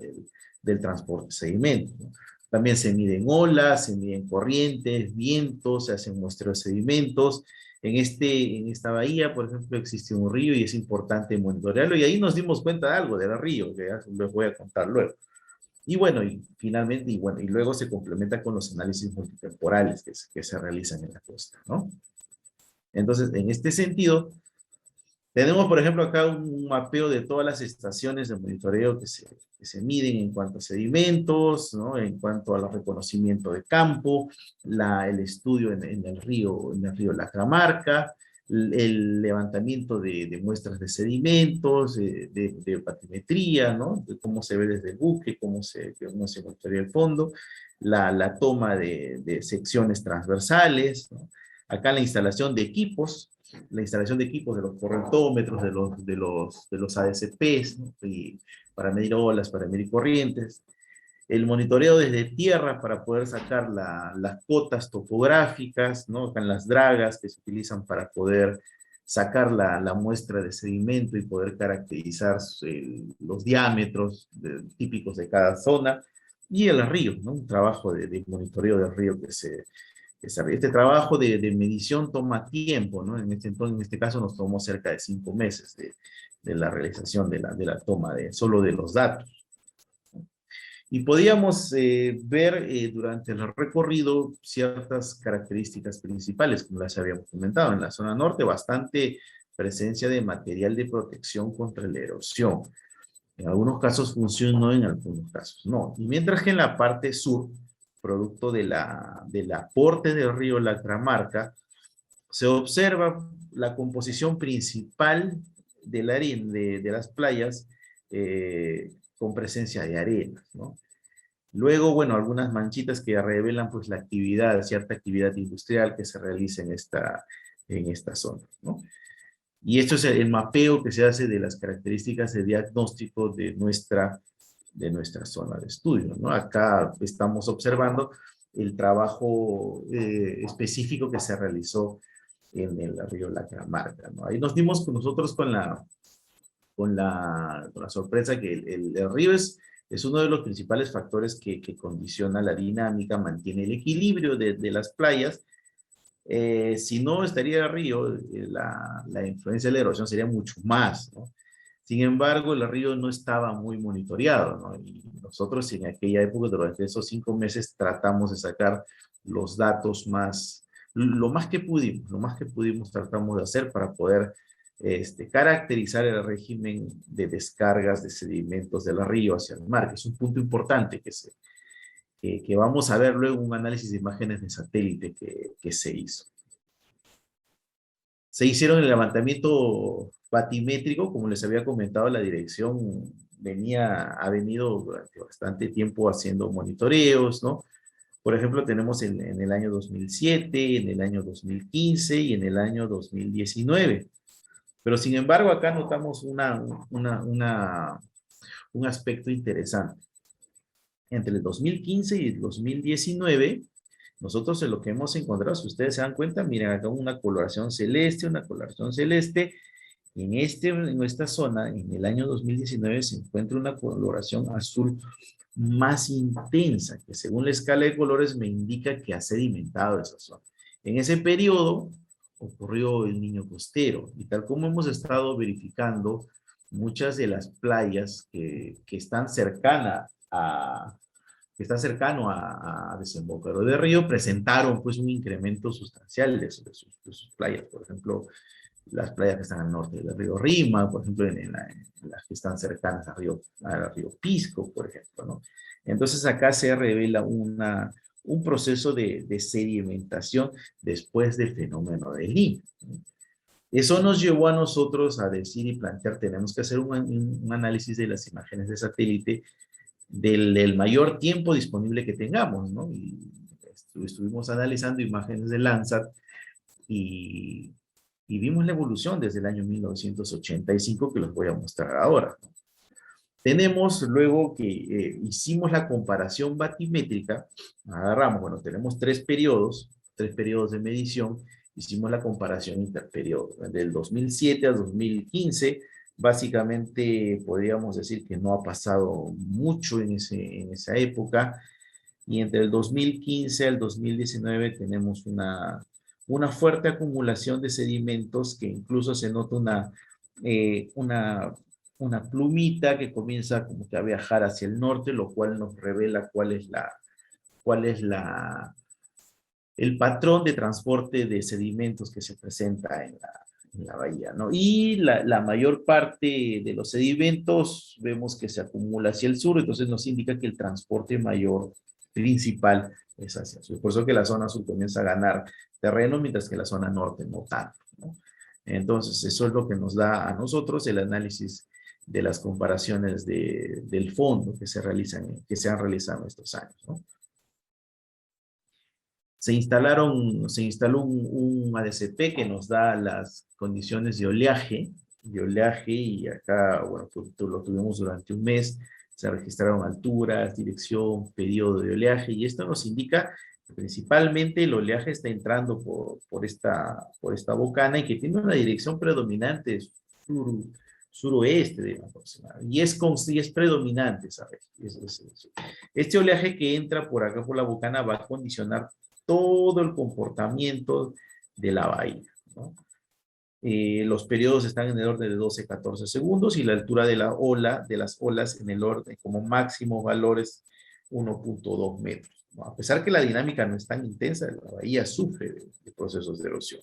del transporte de sedimento, ¿no? También se miden olas, se miden corrientes, vientos, se hacen muestreos de sedimentos. En esta bahía, por ejemplo, existe un río y es importante monitorearlo y ahí nos dimos cuenta de algo del río, que ya les voy a contar luego. Y bueno, y finalmente, y luego se complementa con los análisis multitemporales que se realizan en la costa, ¿no? Entonces, en este sentido, tenemos, por ejemplo, acá un mapeo de todas las estaciones de monitoreo que se miden en cuanto a sedimentos, ¿no? En cuanto al reconocimiento de campo, el estudio en el río Lacramarca, el levantamiento de muestras de sedimentos, de batimetría, ¿no? De cómo se ve desde el buque, cómo se monitorea el fondo, la toma de secciones transversales, ¿no? Acá la instalación de equipos, de los correntómetros, de los ADCPs, ¿no? Y para medir olas, para medir corrientes. El monitoreo desde tierra para poder sacar las cotas topográficas, ¿no? Acá en las dragas que se utilizan para poder sacar la muestra de sedimento y poder caracterizar los diámetros típicos de cada zona. Y el río, ¿no? Un trabajo de monitoreo del río este trabajo de medición toma tiempo, ¿no? En este caso nos tomó cerca de 5 meses de la realización de la toma solo de los datos. Y podíamos ver durante el recorrido ciertas características principales, como las habíamos comentado. En la zona norte, bastante presencia de material de protección contra la erosión. En algunos casos funcionó, en algunos casos no. Y mientras que en la parte sur, producto del aporte del río Lacramarca, se observa la composición principal del arena, de las playas con presencia de arenas, ¿no? Luego, bueno, algunas manchitas que revelan pues cierta actividad industrial que se realiza en esta zona, ¿no? Y esto es el mapeo que se hace de las características de diagnóstico de nuestra zona de estudio, ¿no? Acá estamos observando el trabajo específico que se realizó en el río Lacramarca, ¿no? Ahí nos dimos nosotros con la sorpresa que el río es uno de los principales factores que condiciona la dinámica, mantiene el equilibrio de las playas. Si no estaría el río, la influencia de la erosión sería mucho más, ¿no? Sin embargo, el río no estaba muy monitoreado, ¿no? Y nosotros en aquella época, durante esos 5 meses, tratamos de sacar los datos lo más que pudimos tratamos de hacer para poder caracterizar el régimen de descargas de sedimentos del río hacia el mar, que es un punto importante que vamos a ver luego un análisis de imágenes de satélite que se hizo. Se hicieron el levantamiento batimétrico, como les había comentado, la dirección ha venido durante bastante tiempo haciendo monitoreos, ¿no? Por ejemplo, tenemos en el año 2007, en el año 2015 y en el año 2019. Pero sin embargo, acá notamos un aspecto interesante. Entre el 2015 y el 2019, nosotros en lo que hemos encontrado, si ustedes se dan cuenta, miren acá una coloración celeste, En esta zona, en el año 2019, se encuentra una coloración azul más intensa, que según la escala de colores me indica que ha sedimentado esa zona. En ese periodo ocurrió el Niño Costero, y tal como hemos estado verificando, muchas de las playas que están cercanas a que está cercano a Desembocadero de Río, presentaron pues un incremento sustancial de sus playas. Por ejemplo, las playas que están al norte del río Rima, por ejemplo, en las que están cercanas al río Pisco, por ejemplo, ¿no? Entonces acá se revela un proceso de sedimentación después del fenómeno del Niño. Eso nos llevó a nosotros a decir y plantear, tenemos que hacer un análisis de las imágenes de satélite del mayor tiempo disponible que tengamos, ¿no? Y estuvimos analizando imágenes de Landsat y vimos la evolución desde el año 1985, que los voy a mostrar ahora, ¿no? Tenemos luego que hicimos la comparación batimétrica, agarramos, bueno, tenemos tres periodos de medición, hicimos la comparación interperiodo, del 2007 al 2015, básicamente podríamos decir que no ha pasado mucho en esa época, y entre el 2015 al 2019 tenemos una fuerte acumulación de sedimentos que incluso se nota una plumita que comienza como que a viajar hacia el norte, lo cual nos revela cuál es el patrón de transporte de sedimentos que se presenta en la bahía, ¿no? Y la mayor parte de los sedimentos vemos que se acumula hacia el sur, entonces nos indica que el transporte mayor principal es hacia el sur. Por eso que la zona sur comienza a ganar terreno, mientras que la zona norte no tanto, ¿no? Entonces, eso es lo que nos da a nosotros el análisis de las comparaciones del fondo que se han realizado estos años, ¿no? Se instaló un ADCP que nos da las condiciones de oleaje, y acá, bueno, lo tuvimos durante un mes, se registraron alturas, dirección, periodo de oleaje, y esto nos indica que principalmente el oleaje está entrando por esta bocana y que tiene una dirección predominante suroeste, digamos, y es predominante, ¿sabes? Este oleaje que entra por acá por la bocana va a condicionar todo el comportamiento de la bahía, ¿no? Los periodos están en el orden de 12-14 segundos y la altura de las olas en el orden como máximo valores 1.2 metros, ¿no? A pesar que la dinámica no es tan intensa, la bahía sufre de procesos de erosión.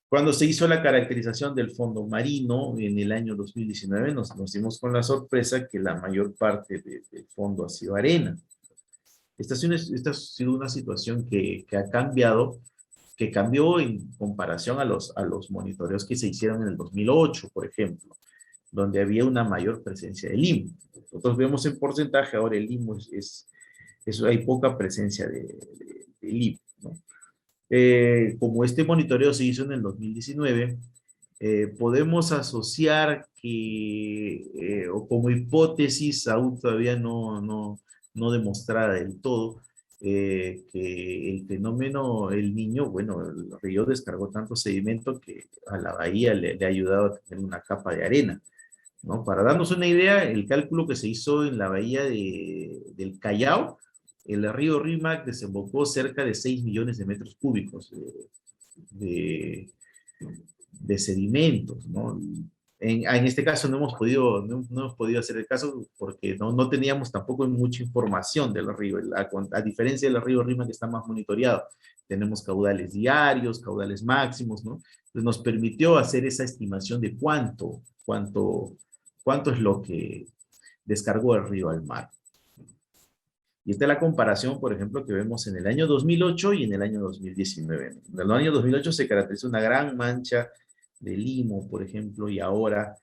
Cuando se hizo la caracterización del fondo marino en el año 2019, nos dimos con la sorpresa que la mayor parte del fondo ha sido arena. Esta ha sido una situación que ha cambiado, que cambió en comparación a los monitoreos que se hicieron en el 2008, por ejemplo, donde había una mayor presencia de limo. Nosotros vemos en porcentaje, ahora el limo hay poca presencia de limo, ¿no? Como este monitoreo se hizo en el 2019, podemos asociar o como hipótesis, aún todavía no demostrada del todo, que el fenómeno El Niño, bueno, el río descargó tanto sedimento que a la bahía le ha ayudado a tener una capa de arena, ¿no? Para darnos una idea, el cálculo que se hizo en la bahía del Callao, el río Rímac desembocó cerca de 6 millones de metros cúbicos de, de sedimentos, ¿no? En este caso no hemos podido hacer el caso porque no teníamos tampoco mucha información del río, a diferencia del río Rima que está más monitoreado. Tenemos caudales diarios, caudales máximos, ¿no? Entonces nos permitió hacer esa estimación de cuánto es lo que descargó el río al mar. Y esta es la comparación, por ejemplo, que vemos en el año 2008 y en el año 2019. En el año 2008 se caracterizó una gran mancha de limo, por ejemplo, y ahora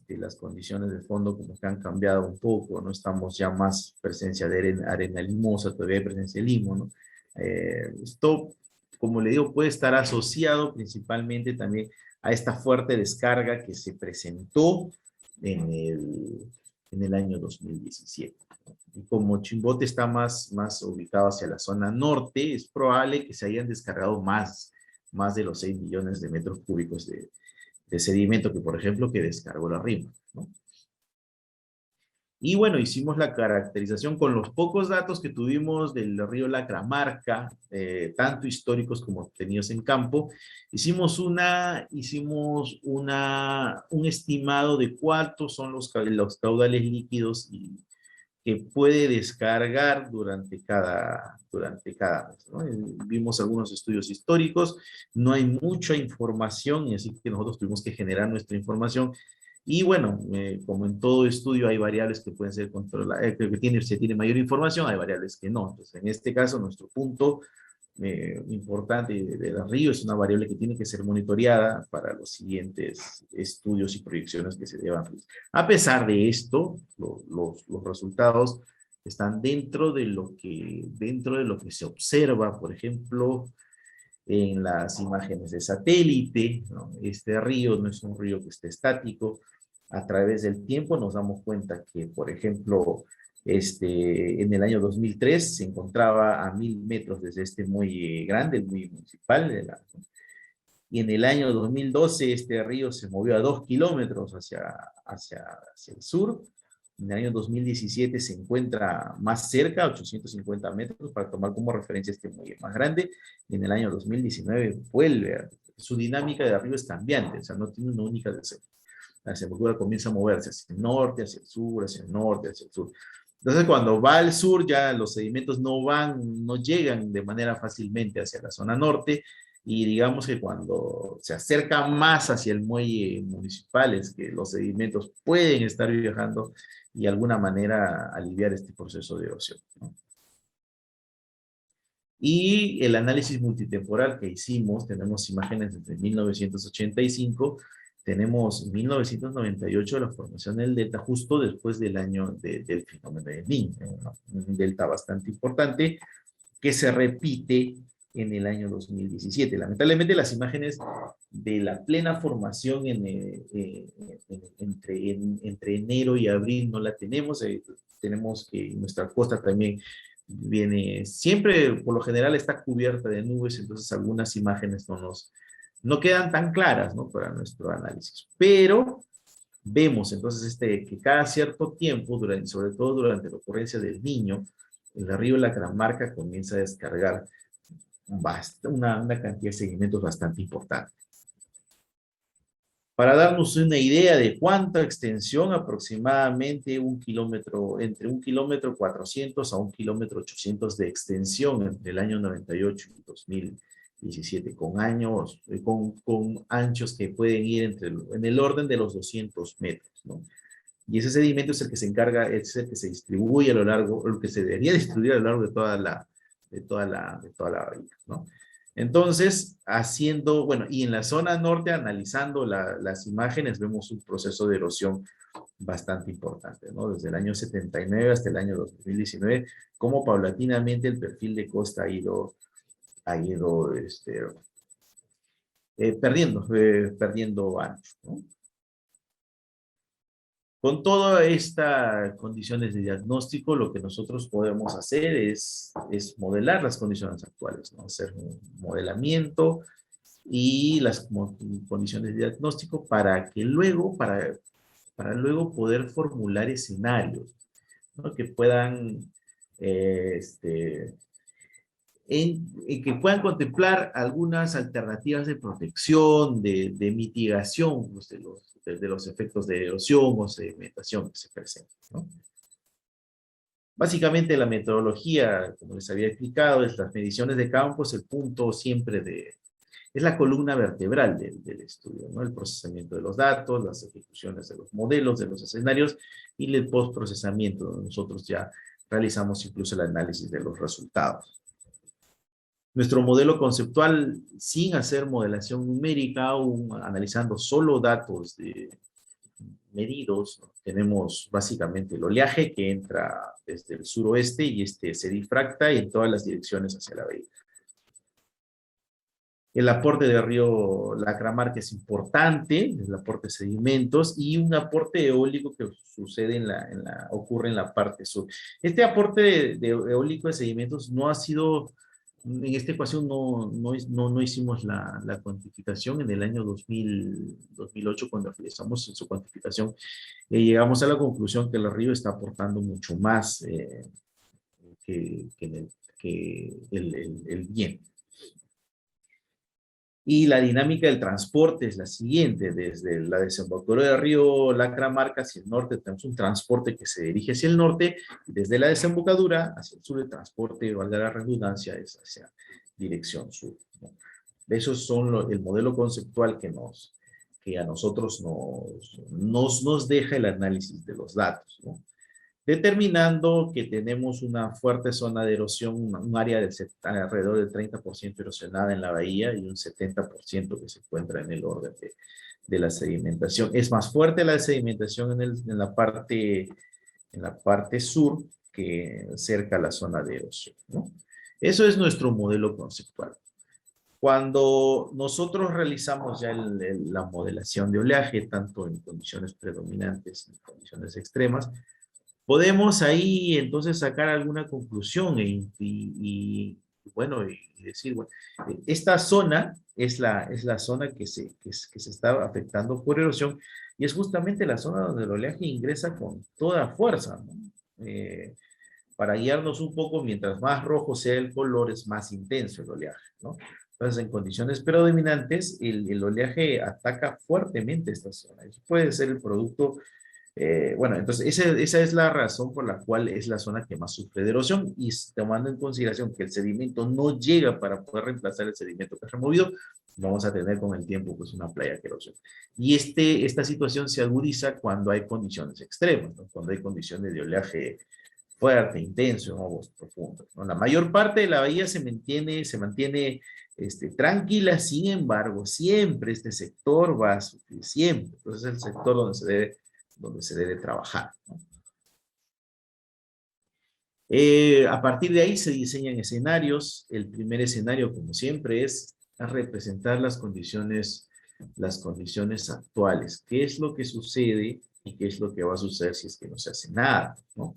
las condiciones del fondo como que han cambiado un poco, no estamos ya más presencia de arena limosa, todavía hay presencia de limo, ¿no? Esto, como le digo, puede estar asociado principalmente también a esta fuerte descarga que se presentó en el año 2017. Y como Chimbote está más ubicado hacia la zona norte, es probable que se hayan descargado más más de los 6 millones de metros cúbicos de sedimento que, por ejemplo, que descargó la RIMAC, ¿no? Y bueno, hicimos la caracterización con los pocos datos que tuvimos del río Lacramarca, tanto históricos como obtenidos en campo. Hicimos un estimado de cuántos son los caudales líquidos que puede descargar durante cada mes, ¿no? Vimos algunos estudios históricos, no hay mucha información, y así que nosotros tuvimos que generar nuestra información. Y bueno, como en todo estudio hay variables que pueden ser controladas, se tiene mayor información, hay variables que no. Entonces, en este caso, nuestro punto importante del río es una variable que tiene que ser monitoreada para los siguientes estudios y proyecciones que se deban realizar. A pesar de esto, los resultados están dentro de lo que se observa, por ejemplo, en las imágenes de satélite, ¿no? Este río no es un río que esté estático. A través del tiempo nos damos cuenta que, por ejemplo, en el año 2003 se encontraba a 1000 metros desde este muelle grande, el muelle municipal, y en el año 2012 este río se movió a 2 kilómetros hacia el sur. En el año 2017 se encuentra más cerca, a 850 metros, para tomar como referencia este muelle más grande. Y en el año 2019 vuelve. Su dinámica de río es cambiante, o sea, no tiene una única desembocadura. La desembocadura comienza a moverse hacia el norte, hacia el sur, hacia el norte, hacia el sur. Entonces, cuando va al sur, ya los sedimentos no llegan de manera fácilmente hacia la zona norte, y digamos que cuando se acerca más hacia el muelle municipal es que los sedimentos pueden estar viajando y de alguna manera aliviar este proceso de erosión, ¿no? Y el análisis multitemporal que hicimos, tenemos imágenes desde 1985, tenemos 1998 la formación del delta, justo después del año del fenómeno del Niño, ¿no? Un delta bastante importante que se repite en el año 2017. Lamentablemente las imágenes de la plena formación entre enero y abril no la tenemos. Tenemos que nuestra costa también viene, siempre por lo general está cubierta de nubes, entonces algunas imágenes no quedan tan claras, ¿no?, para nuestro análisis. Pero vemos entonces que cada cierto tiempo, sobre todo durante la ocurrencia del Niño, el río Lacramarca comienza a descargar una cantidad de sedimentos bastante importante. Para darnos una idea de cuánta extensión, aproximadamente entre 1 kilómetro 400 a 1 kilómetro 800 de extensión entre el año 98 y 2017, con anchos que pueden ir en el orden de los 200 metros, ¿no? Y ese sedimento es el que se encarga, es el que se distribuye a lo largo, el que se debería distribuir a lo largo de toda la bahía, ¿no? Entonces, y en la zona norte, analizando las imágenes, vemos un proceso de erosión bastante importante, ¿no? Desde el año 79 hasta el año 2019, cómo paulatinamente el perfil de costa ha ido perdiendo ancho, ¿no? Con todas estas condiciones de diagnóstico, lo que nosotros podemos hacer es modelar las condiciones actuales, ¿no? Hacer un modelamiento y las condiciones de diagnóstico para luego poder formular escenarios, ¿no?, que puedan que puedan contemplar algunas alternativas de protección, de mitigación, pues, de los efectos de erosión o sedimentación que se presentan, ¿no? Básicamente la metodología, como les había explicado, es las mediciones de campo, es el punto siempre es la columna vertebral del estudio, ¿no? El procesamiento de los datos, las ejecuciones de los modelos, de los escenarios y el postprocesamiento, donde nosotros ya realizamos incluso el análisis de los resultados. Nuestro modelo conceptual, sin hacer modelación numérica, analizando solo datos medidos, tenemos básicamente el oleaje que entra desde el suroeste y se difracta en todas las direcciones hacia la bahía. El aporte del río Lacramarca es importante, el aporte de sedimentos y un aporte eólico que sucede ocurre en la parte sur. Este aporte de eólico de sedimentos no ha sido En esta ecuación no hicimos la cuantificación en el año 2008 cuando realizamos su cuantificación. Llegamos a la conclusión que el río está aportando mucho más que el bien. Y la dinámica del transporte es la siguiente. Desde la desembocadura del río Lacramarca hacia el norte tenemos un transporte que se dirige hacia el norte, y desde la desembocadura hacia el sur el transporte, valga la redundancia, es hacia dirección sur, ¿no? Esos son el modelo conceptual que a nosotros nos deja el análisis de los datos, ¿no? Determinando que tenemos una fuerte zona de erosión, un área alrededor del 30% erosionada en la bahía y un 70% que se encuentra en el orden de la sedimentación. Es más fuerte la sedimentación en la parte sur que cerca a la zona de erosión, ¿no? Eso es nuestro modelo conceptual. Cuando nosotros realizamos ya la modelación de oleaje, tanto en condiciones predominantes, en condiciones extremas, podemos ahí entonces sacar alguna conclusión y decir, bueno, esta zona es la zona que se está afectando por erosión, y es justamente la zona donde el oleaje ingresa con toda fuerza, ¿no? Para guiarnos un poco, mientras más rojo sea el color, es más intenso el oleaje, ¿no? Entonces, en condiciones predominantes, el oleaje ataca fuertemente esta zona. Eso puede ser el producto. Entonces esa es la razón por la cual es la zona que más sufre de erosión, y tomando en consideración que el sedimento no llega para poder reemplazar el sedimento que es removido, vamos a tener con el tiempo pues una playa que erosiona. Y esta situación se agudiza cuando hay condiciones extremas, ¿no? Cuando hay condiciones de oleaje fuerte, intenso, en aguas profundas, ¿no? La mayor parte de la bahía se mantiene tranquila. Sin embargo, siempre este sector va a sufrir, siempre. Entonces es el sector donde se debe trabajar, ¿no? A partir de ahí se diseñan escenarios. El primer escenario, como siempre, es a representar las condiciones actuales. ¿Qué es lo que sucede y qué es lo que va a suceder si es que no se hace nada, ¿no?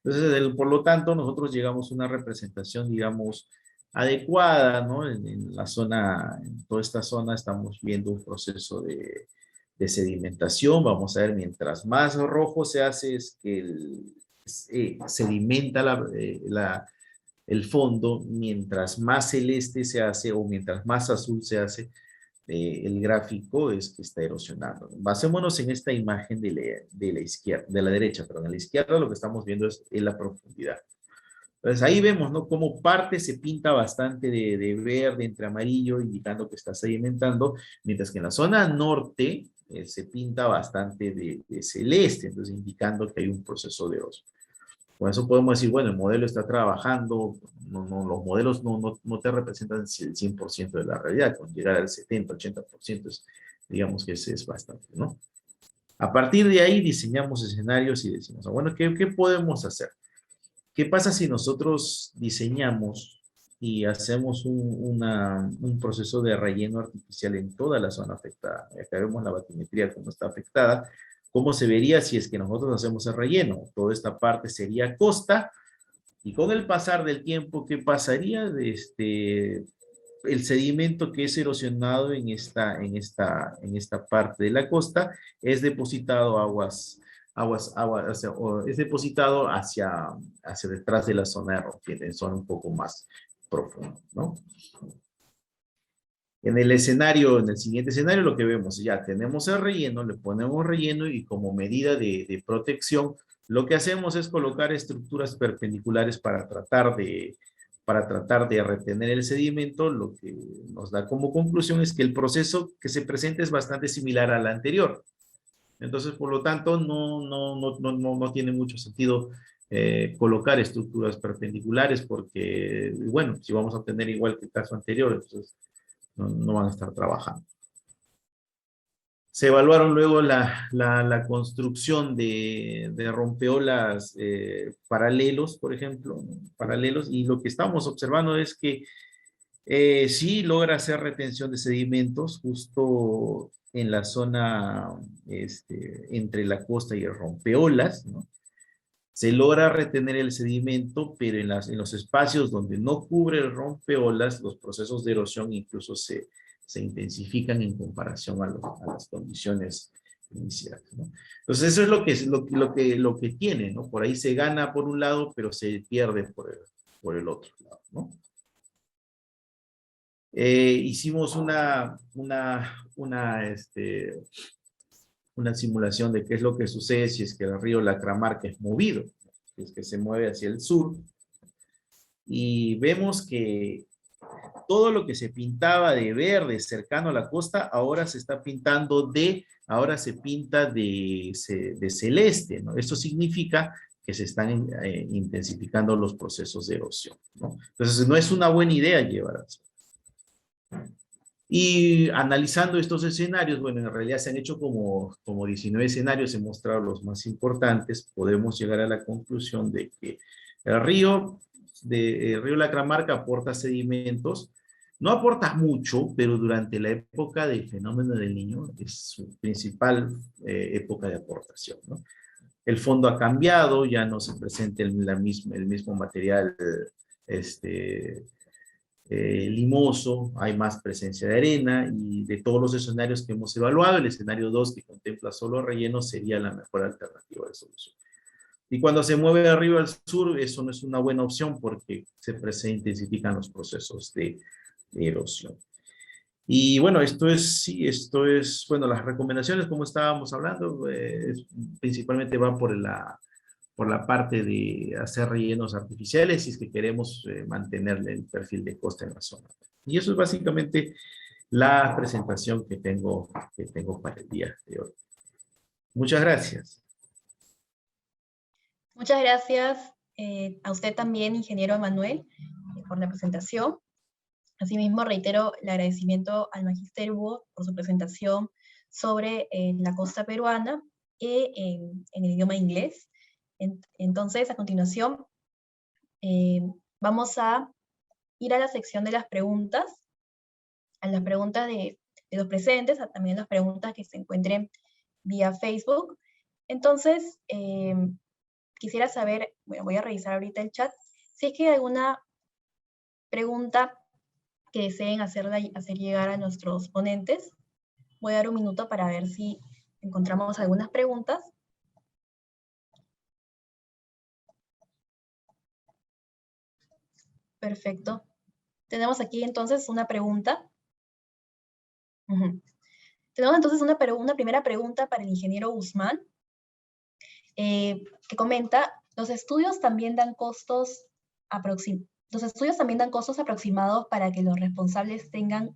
Entonces, por lo tanto, nosotros llegamos a una representación, digamos, adecuada, ¿no? En la zona, en toda esta zona estamos viendo un proceso de sedimentación. Vamos a ver, mientras más rojo se hace, es que sedimenta el fondo. Mientras más celeste se hace o mientras más azul se hace, el gráfico es que está erosionando. Basémonos en esta imagen de la derecha, perdón. A la izquierda lo que estamos viendo es la profundidad. Entonces ahí vemos, ¿no?, cómo parte se pinta bastante de verde entre amarillo, indicando que está sedimentando, mientras que en la zona norte se pinta bastante de celeste, entonces indicando que hay un proceso de erosión. Con eso podemos decir, bueno, el modelo está trabajando. Los modelos no te representan el 100% de la realidad. Con llegar al 70, 80%, digamos que ese es bastante, ¿no? A partir de ahí diseñamos escenarios y decimos, bueno, ¿qué podemos hacer? ¿Qué pasa si nosotros diseñamos y hacemos un proceso de relleno artificial en toda la zona afectada? Acá vemos la batimetría cómo está afectada. ¿Cómo se vería si es que nosotros hacemos el relleno? Toda esta parte sería costa, y con el pasar del tiempo, ¿qué pasaría? El sedimento que es erosionado en esta parte de la costa es depositado es depositado hacia detrás de la zona de rompiente, en zona un poco más profunda, ¿no? En el siguiente escenario, lo que vemos, ya tenemos el relleno, le ponemos relleno, y como medida de protección, lo que hacemos es colocar estructuras perpendiculares para tratar de retener el sedimento. Lo que nos da como conclusión es que el proceso que se presenta es bastante similar al anterior. Entonces, por lo tanto, no tiene mucho sentido colocar estructuras perpendiculares, porque, bueno, si vamos a tener igual que el caso anterior, entonces no van a estar trabajando. Se evaluaron luego la construcción de rompeolas paralelos, por ejemplo, paralelos, y lo que estamos observando es que sí logra hacer retención de sedimentos justo en la zona entre la costa y el rompeolas, ¿no? Se logra retener el sedimento, pero en los espacios donde no cubre el rompeolas, los procesos de erosión incluso se intensifican en comparación a las condiciones iniciales, ¿no? Entonces eso es lo que tiene, ¿no? Por ahí se gana por un lado, pero se pierde por el otro lado, ¿no? Hicimos una simulación de qué es lo que sucede si es que el río Lacramarca es movido, si es que se mueve hacia el sur, y vemos que todo lo que se pintaba de verde cercano a la costa, ahora se está pintando ahora se pinta de celeste, ¿no? Esto significa que se están intensificando los procesos de erosión, ¿no? Entonces no es una buena idea llevar eso. Y analizando estos escenarios, bueno, en realidad se han hecho como 19 escenarios, he mostrado los más importantes, podemos llegar a la conclusión de que el río Lacramarca aporta sedimentos, no aporta mucho, pero durante la época del fenómeno del Niño es su principal época de aportación, ¿no? El fondo ha cambiado, ya no se presenta el mismo material limoso, hay más presencia de arena, y de todos los escenarios que hemos evaluado, el escenario 2, que contempla solo relleno, sería la mejor alternativa de solución. Y cuando se mueve de arriba al sur, eso no es una buena opción porque se intensifican los procesos de erosión. Y bueno, bueno, las recomendaciones, como estábamos hablando, principalmente van por la parte de hacer rellenos artificiales si es que queremos mantener el perfil de costa en la zona. Y eso es básicamente la presentación que tengo para el día de hoy. Muchas gracias. Muchas gracias a usted también, ingeniero Manuel, por la presentación. Asimismo, reitero el agradecimiento al Magister Hugo por su presentación sobre la costa peruana en el idioma inglés. Entonces, a continuación, vamos a ir a la sección de las preguntas, a las preguntas de los presentes, también las preguntas que se encuentren vía Facebook. Entonces, quisiera saber, bueno, voy a revisar ahorita el chat, si es que hay alguna pregunta que deseen hacer llegar a nuestros ponentes. Voy a dar un minuto para ver si encontramos algunas preguntas. Perfecto. Tenemos aquí entonces una pregunta. Tenemos entonces una primera pregunta para el ingeniero Guzmán, que comenta, los estudios también dan costos aproximados para que los responsables tengan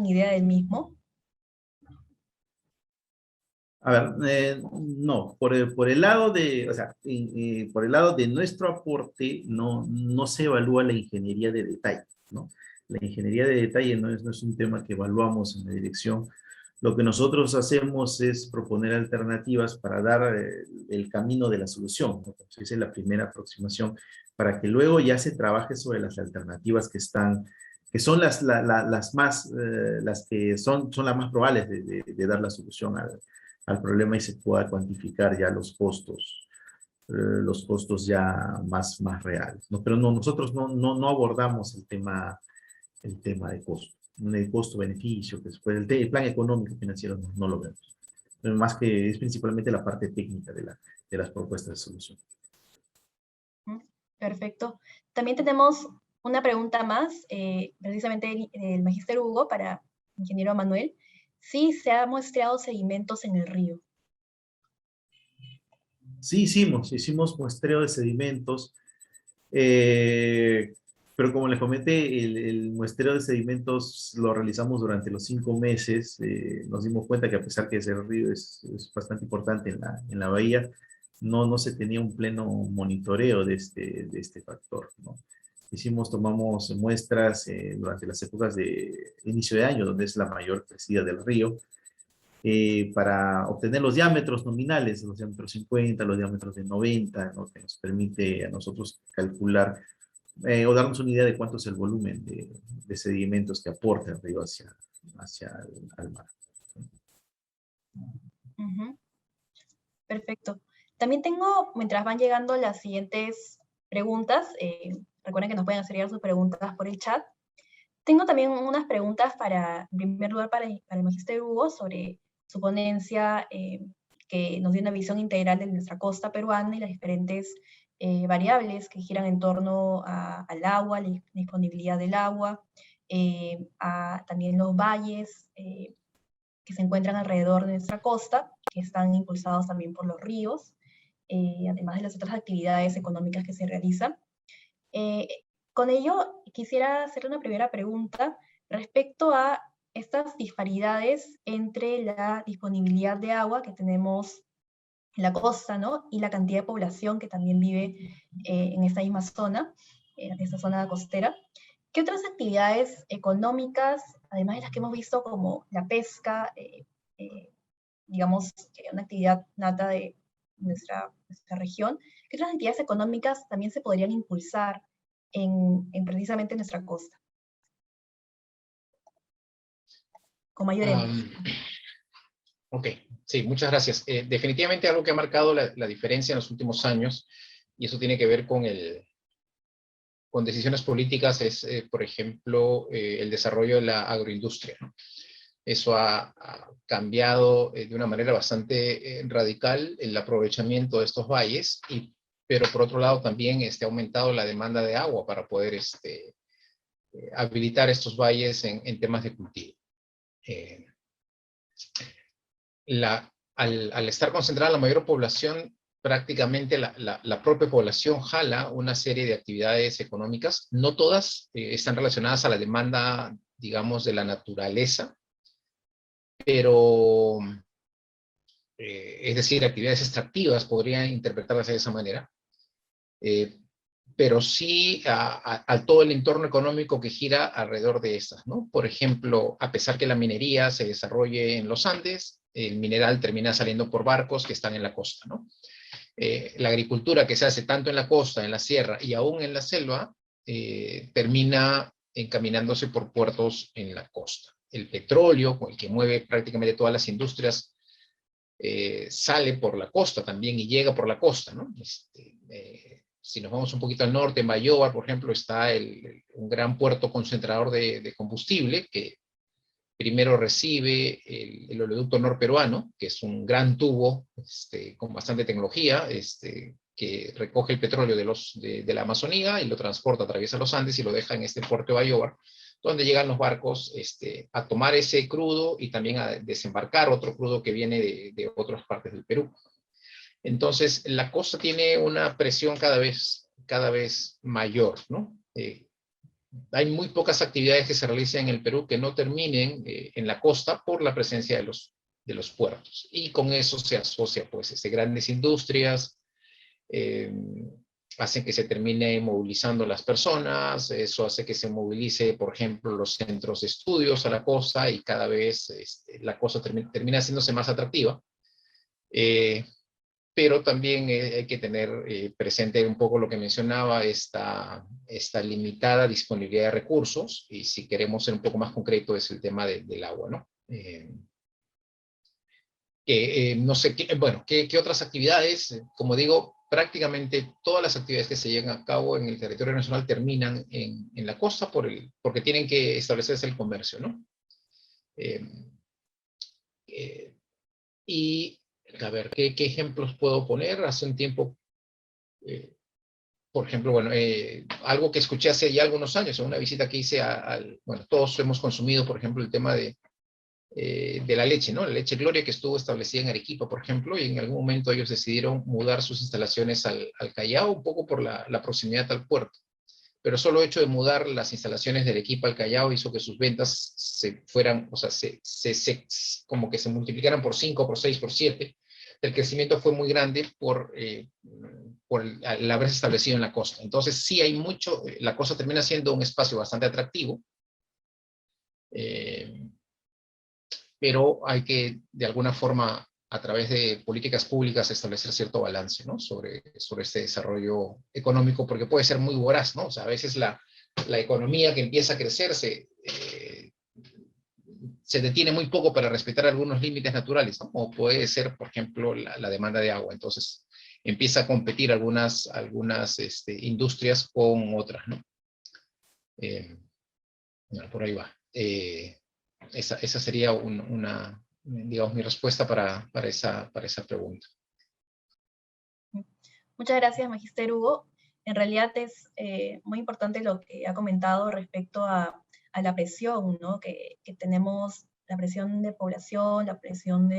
idea del mismo. A ver, no, por el lado de, o sea, por el lado de nuestro aporte, no se evalúa la ingeniería de detalle, ¿no? La ingeniería de detalle no es un tema que evaluamos en la dirección. Lo que nosotros hacemos es proponer alternativas para dar el camino de la solución, ¿no? Esa es la primera aproximación, para que luego ya se trabaje sobre las alternativas que son las que son las más probables de dar la solución al problema y se pueda cuantificar ya los costos ya más reales, ¿no? Pero nosotros no abordamos el tema de costo, el costo-beneficio, que después el plan económico financiero no lo vemos. Pero más que es principalmente la parte técnica de las propuestas de solución. Perfecto. También tenemos una pregunta más, precisamente del Magister Hugo para el ingeniero Manuel. Sí, se han muestreado sedimentos en el río. Sí, hicimos muestreo de sedimentos, pero como les comenté, el muestreo de sedimentos lo realizamos durante los 5 meses. Nos dimos cuenta que a pesar que ese río es bastante importante en la bahía, no se tenía un pleno monitoreo de este factor, ¿no? Tomamos muestras durante las épocas de inicio de año, donde es la mayor crecida del río, para obtener los diámetros nominales, los diámetros 50, los diámetros de 90, ¿no? Que nos permite a nosotros calcular o darnos una idea de cuánto es el volumen de sedimentos que aporta el río hacia el mar. Perfecto. También tengo, mientras van llegando las siguientes preguntas, recuerden que nos pueden hacer llegar sus preguntas por el chat. Tengo también unas preguntas en primer lugar, para el Magister Hugo sobre su ponencia, que nos dio una visión integral de nuestra costa peruana y las diferentes variables que giran en torno al agua, la disponibilidad del agua, a también los valles que se encuentran alrededor de nuestra costa, que están impulsados también por los ríos, además de las otras actividades económicas que se realizan. Con ello, quisiera hacer una primera pregunta respecto a estas disparidades entre la disponibilidad de agua que tenemos en la costa, ¿no? Y la cantidad de población que también vive en esta misma zona, en esta zona costera. ¿Qué otras actividades económicas, además de las que hemos visto como la pesca, digamos, una actividad nata de nuestra región, qué otras actividades económicas también se podrían impulsar en precisamente nuestra costa? Con mayor énfasis. Ok, sí, muchas gracias. Definitivamente algo que ha marcado la diferencia en los últimos años, y eso tiene que ver con decisiones políticas, es, por ejemplo, el desarrollo de la agroindustria, ¿no? Eso ha cambiado de una manera bastante radical el aprovechamiento de estos valles, pero por otro lado también ha aumentado la demanda de agua para poder habilitar estos valles en temas de cultivo. Al estar concentrada la mayor población, prácticamente la propia población jala una serie de actividades económicas. No todas están relacionadas a la demanda, digamos, de la naturaleza, pero, es decir, actividades extractivas podrían interpretarlas de esa manera, pero sí a todo el entorno económico que gira alrededor de estas, ¿no? Por ejemplo, a pesar que la minería se desarrolle en los Andes, el mineral termina saliendo por barcos que están en la costa, ¿no? La agricultura que se hace tanto en la costa, en la sierra y aún en la selva, termina encaminándose por puertos en la costa. El petróleo, el que mueve prácticamente todas las industrias, sale por la costa también y llega por la costa, ¿no? Si nos vamos un poquito al norte, en Bayóvar, por ejemplo, está un gran puerto concentrador de combustible que primero recibe el oleoducto norperuano, que es un gran tubo con bastante tecnología, que recoge el petróleo de la Amazonía y lo transporta, atraviesa los Andes y lo deja en este puerto de Bayóvar, donde llegan los barcos a tomar ese crudo y también a desembarcar otro crudo que viene de otras partes del Perú. Entonces, la costa tiene una presión cada vez mayor, ¿no? Hay muy pocas actividades que se realicen en el Perú que no terminen en la costa por la presencia de los puertos. Y con eso se asocia, pues, grandes industrias, hacen que se termine movilizando las personas, eso hace que se movilice, por ejemplo, los centros de estudios a la costa y cada vez la costa termina haciéndose más atractiva. Pero también hay que tener presente un poco lo que mencionaba, esta limitada disponibilidad de recursos, y si queremos ser un poco más concreto es el tema del agua, ¿no? No sé, bueno, ¿qué otras actividades? Como digo, prácticamente todas las actividades que se llevan a cabo en el territorio nacional terminan en la costa porque tienen que establecerse el comercio, ¿no? Y a ver, ¿qué ejemplos puedo poner? Hace un tiempo, por ejemplo, bueno, algo que escuché hace ya algunos años, en una visita que hice bueno, todos hemos consumido, por ejemplo, el tema de la leche, ¿no? La leche Gloria, que estuvo establecida en Arequipa, por ejemplo, y en algún momento ellos decidieron mudar sus instalaciones al Callao, un poco por la proximidad al puerto. Pero solo el hecho de mudar las instalaciones de Arequipa al Callao hizo que sus ventas se fueran, o sea, como que se multiplicaran por 5, por 6, por 7. El crecimiento fue muy grande por el haberse establecido en la costa. Entonces, sí hay mucho, la costa termina siendo un espacio bastante atractivo, pero hay que, de alguna forma, a través de políticas públicas, establecer cierto balance, ¿no? sobre este desarrollo económico, porque puede ser muy voraz, ¿no? O sea, a veces la economía que empieza a crecer se detiene muy poco para respetar algunos límites naturales, ¿no? Como puede ser, por ejemplo, la demanda de agua. Entonces, empieza a competir algunas industrias con otras, ¿no? Bueno, por ahí va. Esa sería digamos, mi respuesta para esa pregunta. Muchas gracias, Magister Hugo. En realidad es muy importante lo que ha comentado respecto a la presión, ¿no? Que tenemos, la presión de población, la presión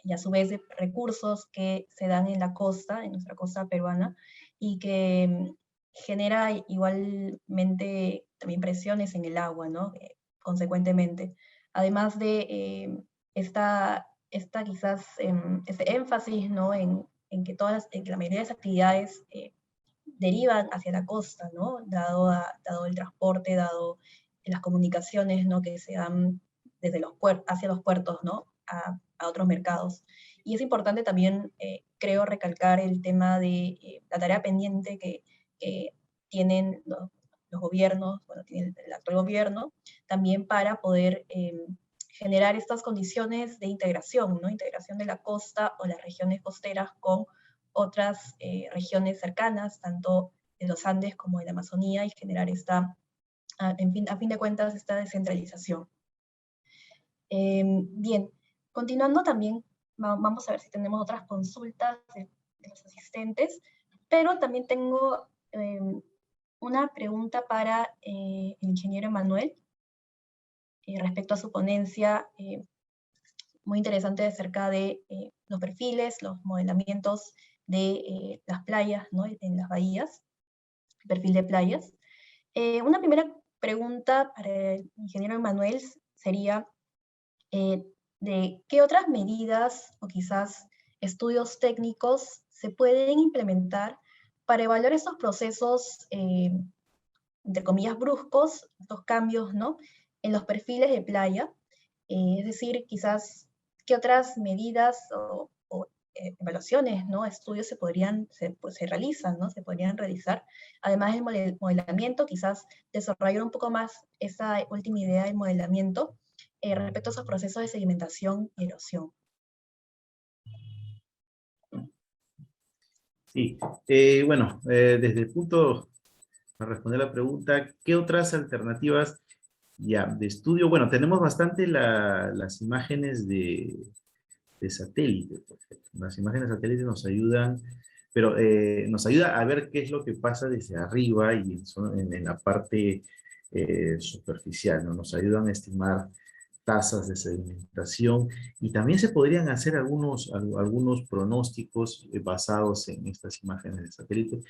y a su vez de recursos que se dan en la costa, en nuestra costa peruana, y que genera igualmente también presiones en el agua, ¿no? Consecuentemente. Además de quizás este énfasis, ¿no? En que en que la mayoría de las actividades derivan hacia la costa, ¿no? Dado el transporte, dado las comunicaciones, ¿no? Que se dan desde hacia los puertos, ¿no? A otros mercados. Y es importante también, creo, recalcar el tema de la tarea pendiente que tienen los gobiernos, bueno, tiene el actual gobierno, también para poder generar estas condiciones de integración, ¿no? Integración de la costa o las regiones costeras con otras regiones cercanas, tanto en los Andes como en la Amazonía, y generar a fin de cuentas, esta descentralización. Bien, continuando también, vamos a ver si tenemos otras consultas de los asistentes, pero también tengo una pregunta para el ingeniero Emanuel respecto a su ponencia muy interesante acerca de los perfiles, los modelamientos de las playas, ¿no? En las bahías, el perfil de playas. Una primera pregunta para el ingeniero Emanuel sería de qué otras medidas o quizás estudios técnicos se pueden implementar para evaluar estos procesos, entre comillas, bruscos, estos cambios, ¿no? En los perfiles de playa. Es decir, quizás qué otras medidas o evaluaciones, ¿no? Estudios se realizan, ¿no? Se podrían realizar. Además del modelamiento, quizás desarrollar un poco más esa última idea del modelamiento respecto a esos procesos de sedimentación y erosión. Sí, bueno, desde el punto, para responder la pregunta, ¿qué otras alternativas de estudio? Bueno, tenemos bastante las imágenes de satélite, por ejemplo. Las imágenes de satélite nos ayudan, pero nos ayuda a ver qué es lo que pasa desde arriba y en la parte superficial, ¿no? Nos ayudan a estimar tasas de sedimentación y también se podrían hacer algunos pronósticos basados en estas imágenes de satélite.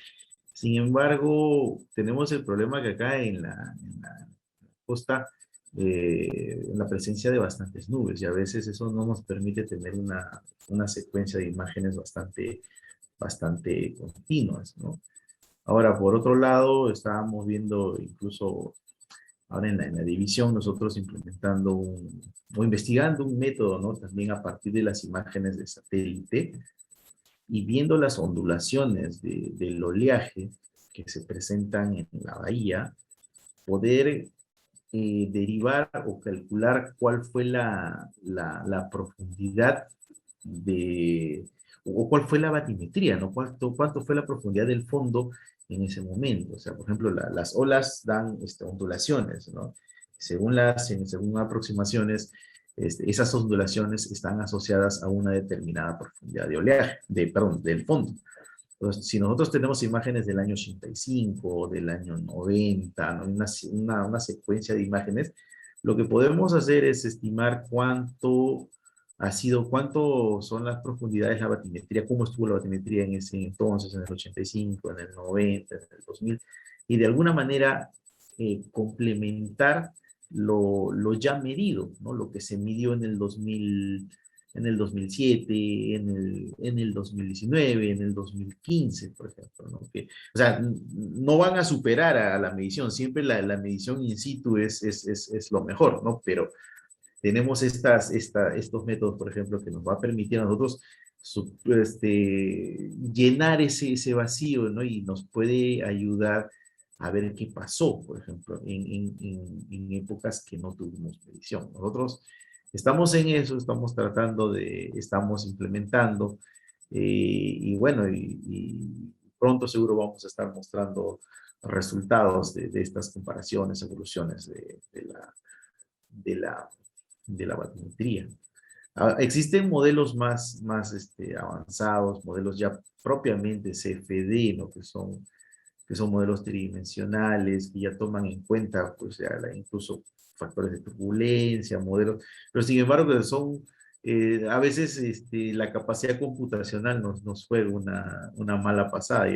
Sin embargo, tenemos el problema que acá en la costa, la presencia de bastantes nubes y a veces eso no nos permite tener una secuencia de imágenes bastante continuas, ¿no? Ahora, por otro lado, estábamos viendo incluso ahora en la división nosotros implementando o investigando un método, ¿no? También a partir de las imágenes de satélite y viendo las ondulaciones del oleaje que se presentan en la bahía, poder derivar o calcular cuál fue la profundidad o cuál fue la batimetría, ¿no? Cuánto fue la profundidad del fondo en ese momento. O sea, por ejemplo, las olas dan ondulaciones, ¿no? Según aproximaciones, esas ondulaciones están asociadas a una determinada profundidad de oleaje, perdón, del fondo. Entonces, si nosotros tenemos imágenes del año 85, del año 90, ¿no? una secuencia de imágenes, lo que podemos hacer es estimar cuánto son las profundidades, la batimetría, cómo estuvo la batimetría en ese entonces, en el 85, en el 90, en el 2000, y de alguna manera complementar lo ya medido, ¿no? Lo que se midió en el 2000, en el 2007, en el 2019, en el 2015, por ejemplo, ¿no? O sea, no van a superar a la medición, siempre la medición in situ es lo mejor, ¿no? Pero tenemos estos métodos, por ejemplo, que nos va a permitir a nosotros llenar ese vacío, ¿no? Y nos puede ayudar a ver qué pasó, por ejemplo, en épocas que no tuvimos medición. Nosotros estamos en eso, estamos implementando Y bueno, y pronto seguro vamos a estar mostrando resultados de estas comparaciones, evoluciones de la, de la batimetría. Existen modelos más avanzados, modelos ya propiamente CFD, ¿no? Que son modelos tridimensionales, que ya toman en cuenta, pues, incluso factores de turbulencia, modelos, pero sin embargo son, a veces la capacidad computacional nos juega una mala pasada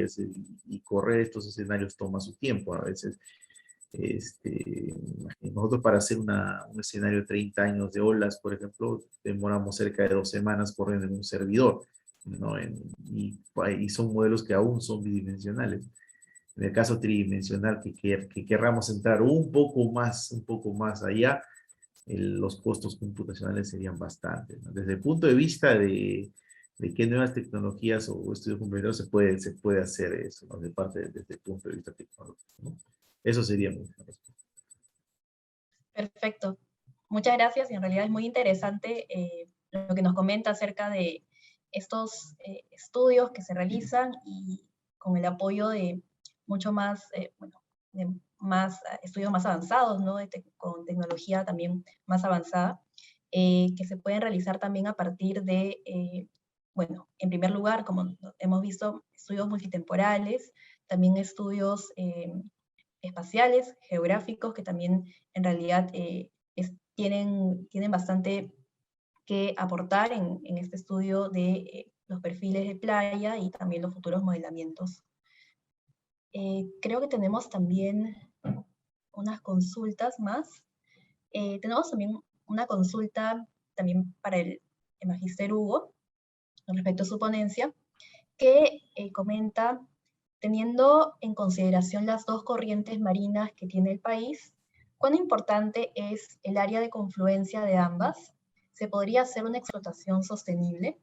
y correr estos escenarios toma su tiempo. A veces nosotros para hacer un escenario de 30 años de olas, por ejemplo, demoramos cerca de 2 semanas corriendo en un servidor, ¿no? Y son modelos que aún son bidimensionales. En el caso tridimensional, que querramos entrar un poco más allá, los costos computacionales serían bastantes, ¿no? Desde el punto de vista de qué nuevas tecnologías o estudios complementarios se puede hacer eso, ¿no? Desde el punto de vista tecnológico, ¿no? Eso sería mi respuesta. Perfecto. Muchas gracias y en realidad es muy interesante lo que nos comenta acerca de estos estudios que se realizan y con el apoyo de mucho más, bueno, de más estudios más avanzados, ¿no? Con tecnología también más avanzada, que se pueden realizar también a partir de, bueno, en primer lugar, como hemos visto, estudios multitemporales, también estudios espaciales, geográficos, que también en realidad tienen bastante que aportar en este estudio de los perfiles de playa y también los futuros modelamientos. Creo que tenemos también unas consultas más. Tenemos también una consulta también para el Magíster Hugo, con respecto a su ponencia, que comenta, teniendo en consideración las dos corrientes marinas que tiene el país, ¿cuán importante es el área de confluencia de ambas? ¿Se podría hacer una explotación sostenible?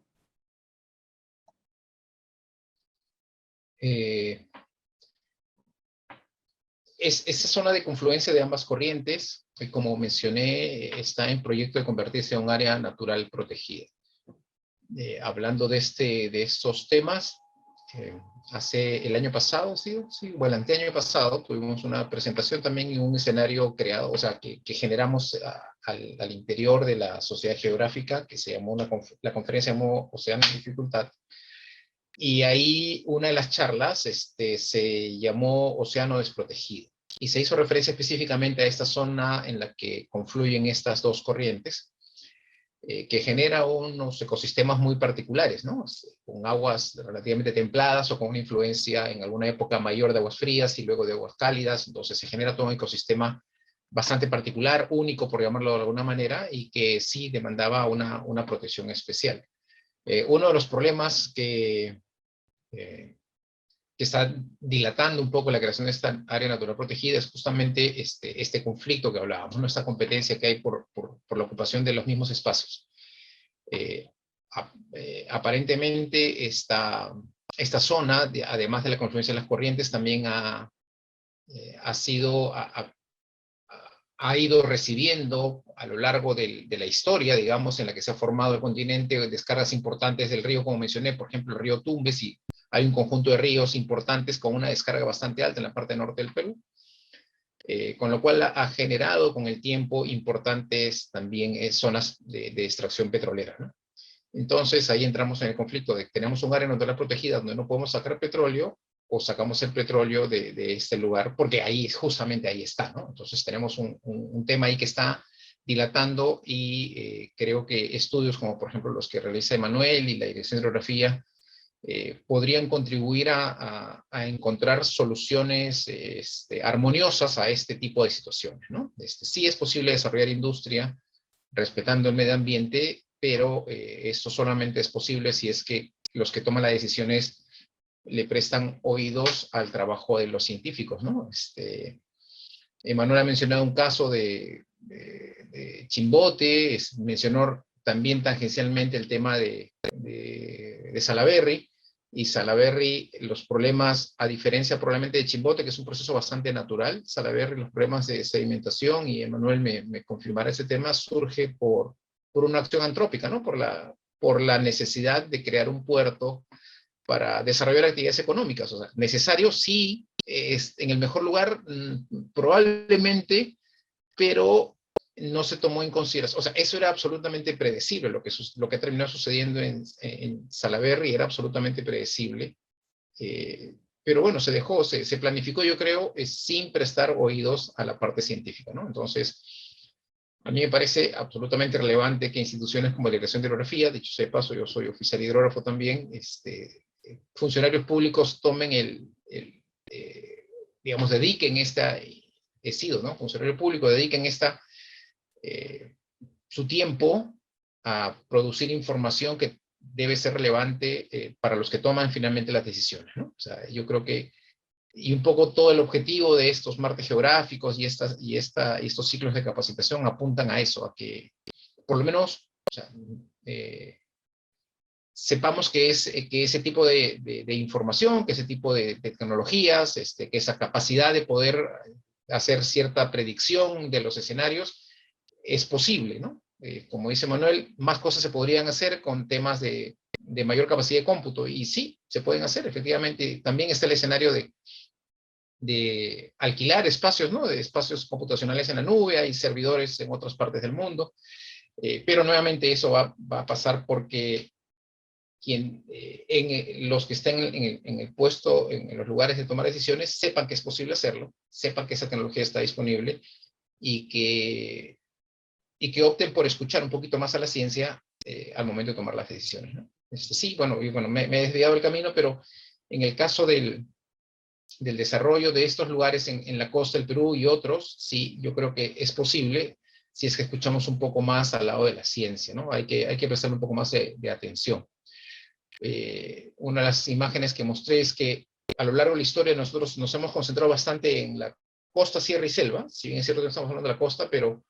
Esa zona de confluencia de ambas corrientes, como mencioné, está en proyecto de convertirse en un área natural protegida. Hablando de estos temas, hace el año pasado, sí, bueno, el anteaño pasado, tuvimos una presentación también en un escenario creado, o sea, que generamos al interior de la Sociedad Geográfica, que se llamó, la conferencia llamó Océano en Dificultad, y ahí una de las charlas se llamó Océano Desprotegido, y se hizo referencia específicamente a esta zona en la que confluyen estas dos corrientes, que genera unos ecosistemas muy particulares, ¿no? Con aguas relativamente templadas o con una influencia en alguna época mayor de aguas frías y luego de aguas cálidas. Entonces se genera todo un ecosistema bastante particular, único por llamarlo de alguna manera, y que sí demandaba una protección especial. Uno de los problemas que está dilatando un poco la creación de esta área natural protegida es justamente este conflicto que hablábamos, ¿no? Esta competencia que hay por la ocupación de los mismos espacios. Aparentemente esta zona, además de la confluencia de las corrientes, también ha ido recibiendo a lo largo de la historia, digamos, en la que se ha formado el continente, descargas importantes del río, como mencioné, por ejemplo, el río Tumbes, y hay un conjunto de ríos importantes con una descarga bastante alta en la parte norte del Perú, con lo cual ha generado con el tiempo importantes también zonas de extracción petrolera, ¿no? Entonces ahí entramos en el conflicto de que tenemos un área natural protegida donde no podemos sacar petróleo, o sacamos el petróleo de este lugar, porque ahí, justamente ahí está, ¿no? Entonces tenemos un tema ahí que está dilatando, y creo que estudios como por ejemplo los que realiza Emanuel y la Dirección de Hidrografía podrían contribuir a encontrar soluciones armoniosas a este tipo de situaciones, ¿no? Sí es posible desarrollar industria respetando el medio ambiente, pero esto solamente es posible si es que los que toman las decisiones le prestan oídos al trabajo de los científicos, ¿no? Emanuel ha mencionado un caso de Chimbote, mencionó también tangencialmente el tema de Salaberry, y Salaberry, los problemas, a diferencia probablemente de Chimbote, que es un proceso bastante natural, Salaberry, los problemas de sedimentación, y Emanuel me confirmará ese tema, surge por una acción antrópica, ¿no? Por la por la necesidad de crear un puerto para desarrollar actividades económicas. O sea, necesario sí, es en el mejor lugar probablemente, pero no se tomó en consideración. O sea, eso era absolutamente predecible, lo que terminó sucediendo en Salaberry era absolutamente predecible. Pero bueno, se planificó, yo creo, sin prestar oídos a la parte científica, ¿no? Entonces, a mí me parece absolutamente relevante que instituciones como la Dirección de Hidrografía, dicho sea de paso, yo soy oficial hidrógrafo también, funcionarios públicos tomen digamos, dediquen he sido, ¿no? Funcionario público, dediquen su tiempo a producir información que debe ser relevante para los que toman finalmente las decisiones, ¿no? O sea, yo creo que, y un poco todo el objetivo de estos martes geográficos y estos ciclos de capacitación apuntan a eso, a que por lo menos, o sea, sepamos que ese tipo de información, que ese tipo de tecnologías, que esa capacidad de poder hacer cierta predicción de los escenarios es posible, ¿no? Como dice Manuel, más cosas se podrían hacer con temas de mayor capacidad de cómputo, y sí, se pueden hacer, efectivamente. También está el escenario de alquilar espacios, ¿no? De espacios computacionales en la nube, hay servidores en otras partes del mundo, pero nuevamente eso va a pasar porque los que estén en el puesto, en los lugares de tomar decisiones, sepan que es posible hacerlo, sepan que esa tecnología está disponible y que opten por escuchar un poquito más a la ciencia al momento de tomar las decisiones, ¿no? Sí, bueno, me he desviado del camino, pero en el caso del desarrollo de estos lugares en la costa del Perú y otros, sí, yo creo que es posible si es que escuchamos un poco más al lado de la ciencia, ¿no? Hay que prestarle un poco más de atención. Una de las imágenes que mostré es que a lo largo de la historia nosotros nos hemos concentrado bastante en la costa, sierra y selva, si bien es cierto que estamos hablando de la costa, pero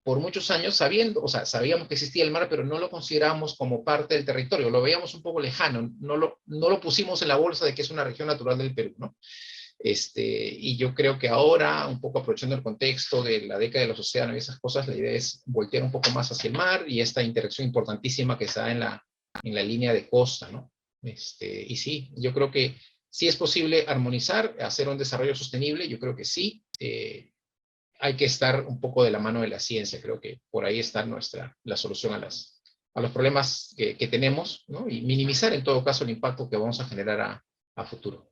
por muchos años sabíamos que existía el mar, pero no lo considerábamos como parte del territorio, lo veíamos un poco lejano, no lo pusimos en la bolsa de que es una región natural del Perú, ¿no? Y yo creo que ahora, un poco aprovechando el contexto de la década de los océanos y esas cosas, la idea es voltear un poco más hacia el mar y esta interacción importantísima que está en la línea de costa, ¿no? Y sí, yo creo que sí es posible armonizar, hacer un desarrollo sostenible, yo creo que sí. Hay que estar un poco de la mano de la ciencia, creo que por ahí está la solución a los problemas que tenemos, ¿no? Y minimizar en todo caso el impacto que vamos a generar a futuro.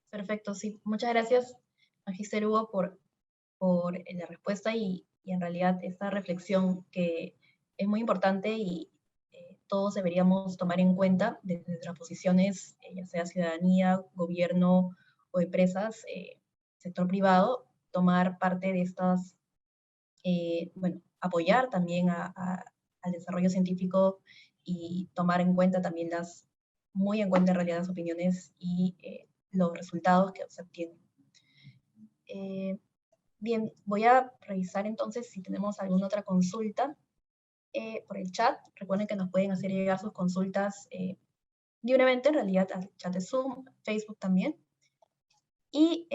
Perfecto, sí. Muchas gracias, Magister Hugo, por la respuesta y en realidad esta reflexión que es muy importante y todos deberíamos tomar en cuenta desde nuestras posiciones, ya sea ciudadanía, gobierno o empresas, sector privado, tomar parte de estas, bueno, apoyar también al desarrollo científico y tomar en cuenta también muy en cuenta en realidad las opiniones y los resultados que se obtienen. Bien, voy a revisar entonces si tenemos alguna otra consulta por el chat. Recuerden que nos pueden hacer llegar sus consultas libremente, en realidad, al chat de Zoom, Facebook también. Y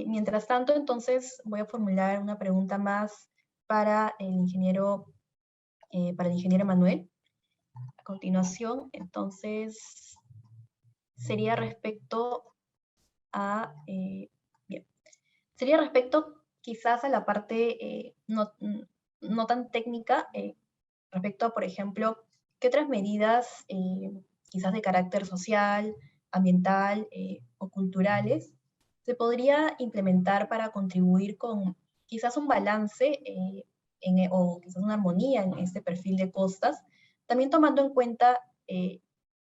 mientras tanto, entonces, voy a formular una pregunta más para el ingeniero Manuel. A continuación, entonces, sería respecto a... bien, sería respecto quizás a la parte no tan técnica, respecto a, por ejemplo, qué otras medidas, quizás de carácter social, ambiental o culturales, se podría implementar para contribuir con quizás un balance o quizás una armonía en este perfil de costas, también tomando en cuenta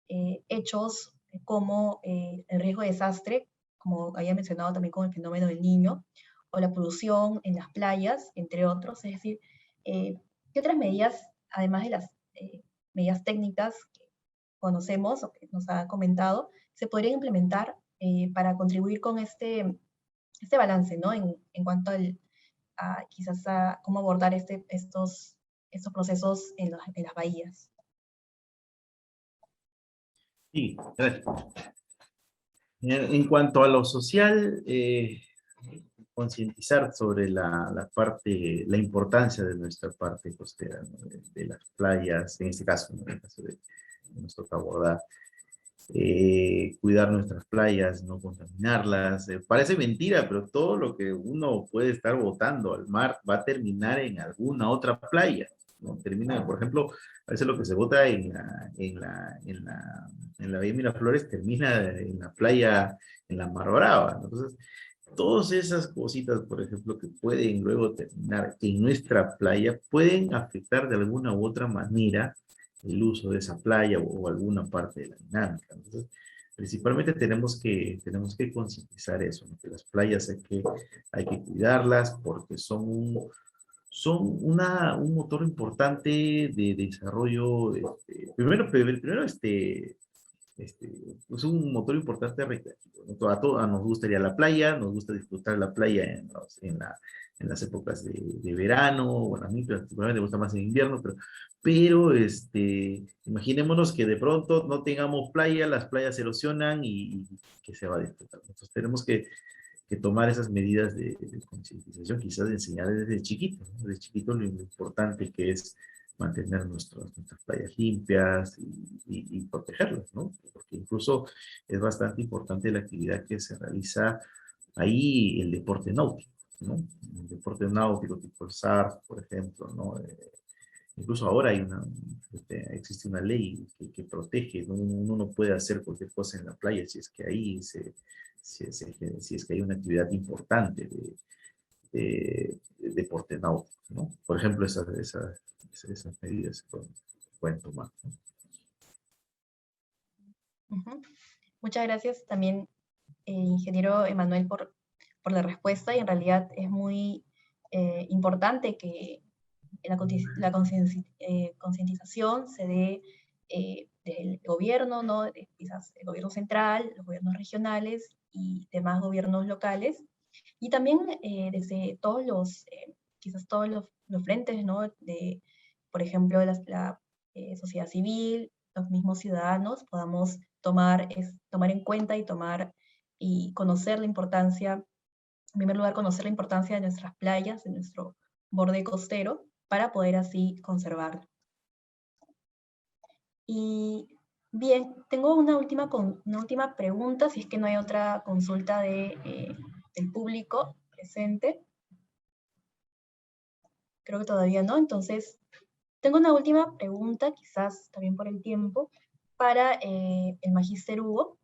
hechos como el riesgo de desastre, como había mencionado también con el fenómeno del Niño, o la polución en las playas, entre otros. Es decir, ¿qué otras medidas, además de las medidas técnicas que conocemos o que nos ha comentado, se podrían implementar para contribuir con este balance, ¿no? En cuanto quizás a cómo abordar estos procesos en las bahías. Sí, gracias. En cuanto a lo social, concientizar sobre la parte, la importancia de nuestra parte costera, ¿no? De las playas, en este caso, ¿no? En el caso de nos toca abordar. Cuidar nuestras playas, no contaminarlas. Parece mentira, pero todo lo que uno puede estar botando al mar va a terminar en alguna otra playa, ¿no? Termina, por ejemplo, a veces lo que se bota en la Bahía Miraflores termina en la playa, en la Mar Brava, ¿no? Entonces, todas esas cositas, por ejemplo, que pueden luego terminar en nuestra playa, pueden afectar de alguna u otra manera el uso de esa playa o alguna parte de la dinámica. Entonces, principalmente tenemos que concientizar eso, ¿no? Que las playas hay que cuidarlas porque son un motor importante de desarrollo, primero es un motor importante recreativo, ¿no? A todos nos gustaría la playa, nos gusta disfrutar la playa en las épocas de verano, bueno, a mí particularmente me gusta más en invierno, pero imaginémonos que de pronto no tengamos playa, las playas se erosionan y que se va a disfrutar. Entonces tenemos que tomar esas medidas de concientización, quizás de enseñar desde chiquito, ¿no? Desde chiquito lo importante que es mantener nuestras playas limpias y protegerlas, ¿no? Porque incluso es bastante importante la actividad que se realiza ahí, el deporte náutico, ¿no? El deporte náutico tipo el surf, por ejemplo, ¿no? Incluso ahora existe una ley que protege, ¿no? Uno no puede hacer cualquier cosa en la playa si es que ahí si es que hay una actividad importante de deporte náutico, ¿no? Por ejemplo, esas medidas pueden tomar, ¿no? Ujú. Muchas gracias también, ingeniero Emanuel, por la respuesta, y en realidad es muy importante que concientización se dé del gobierno, ¿no? Quizás el gobierno central, los gobiernos regionales y demás gobiernos locales, y también desde quizás todos los frentes, ¿no? Por ejemplo, la sociedad civil, los mismos ciudadanos, podamos tomar en cuenta y conocer la importancia, en primer lugar, conocer la importancia de nuestras playas, de nuestro borde costero, para poder así conservarlo. Y bien, tengo una última pregunta, si es que no hay otra consulta del público presente. Creo que todavía no. Entonces, tengo una última pregunta, quizás también por el tiempo, para el magíster Hugo,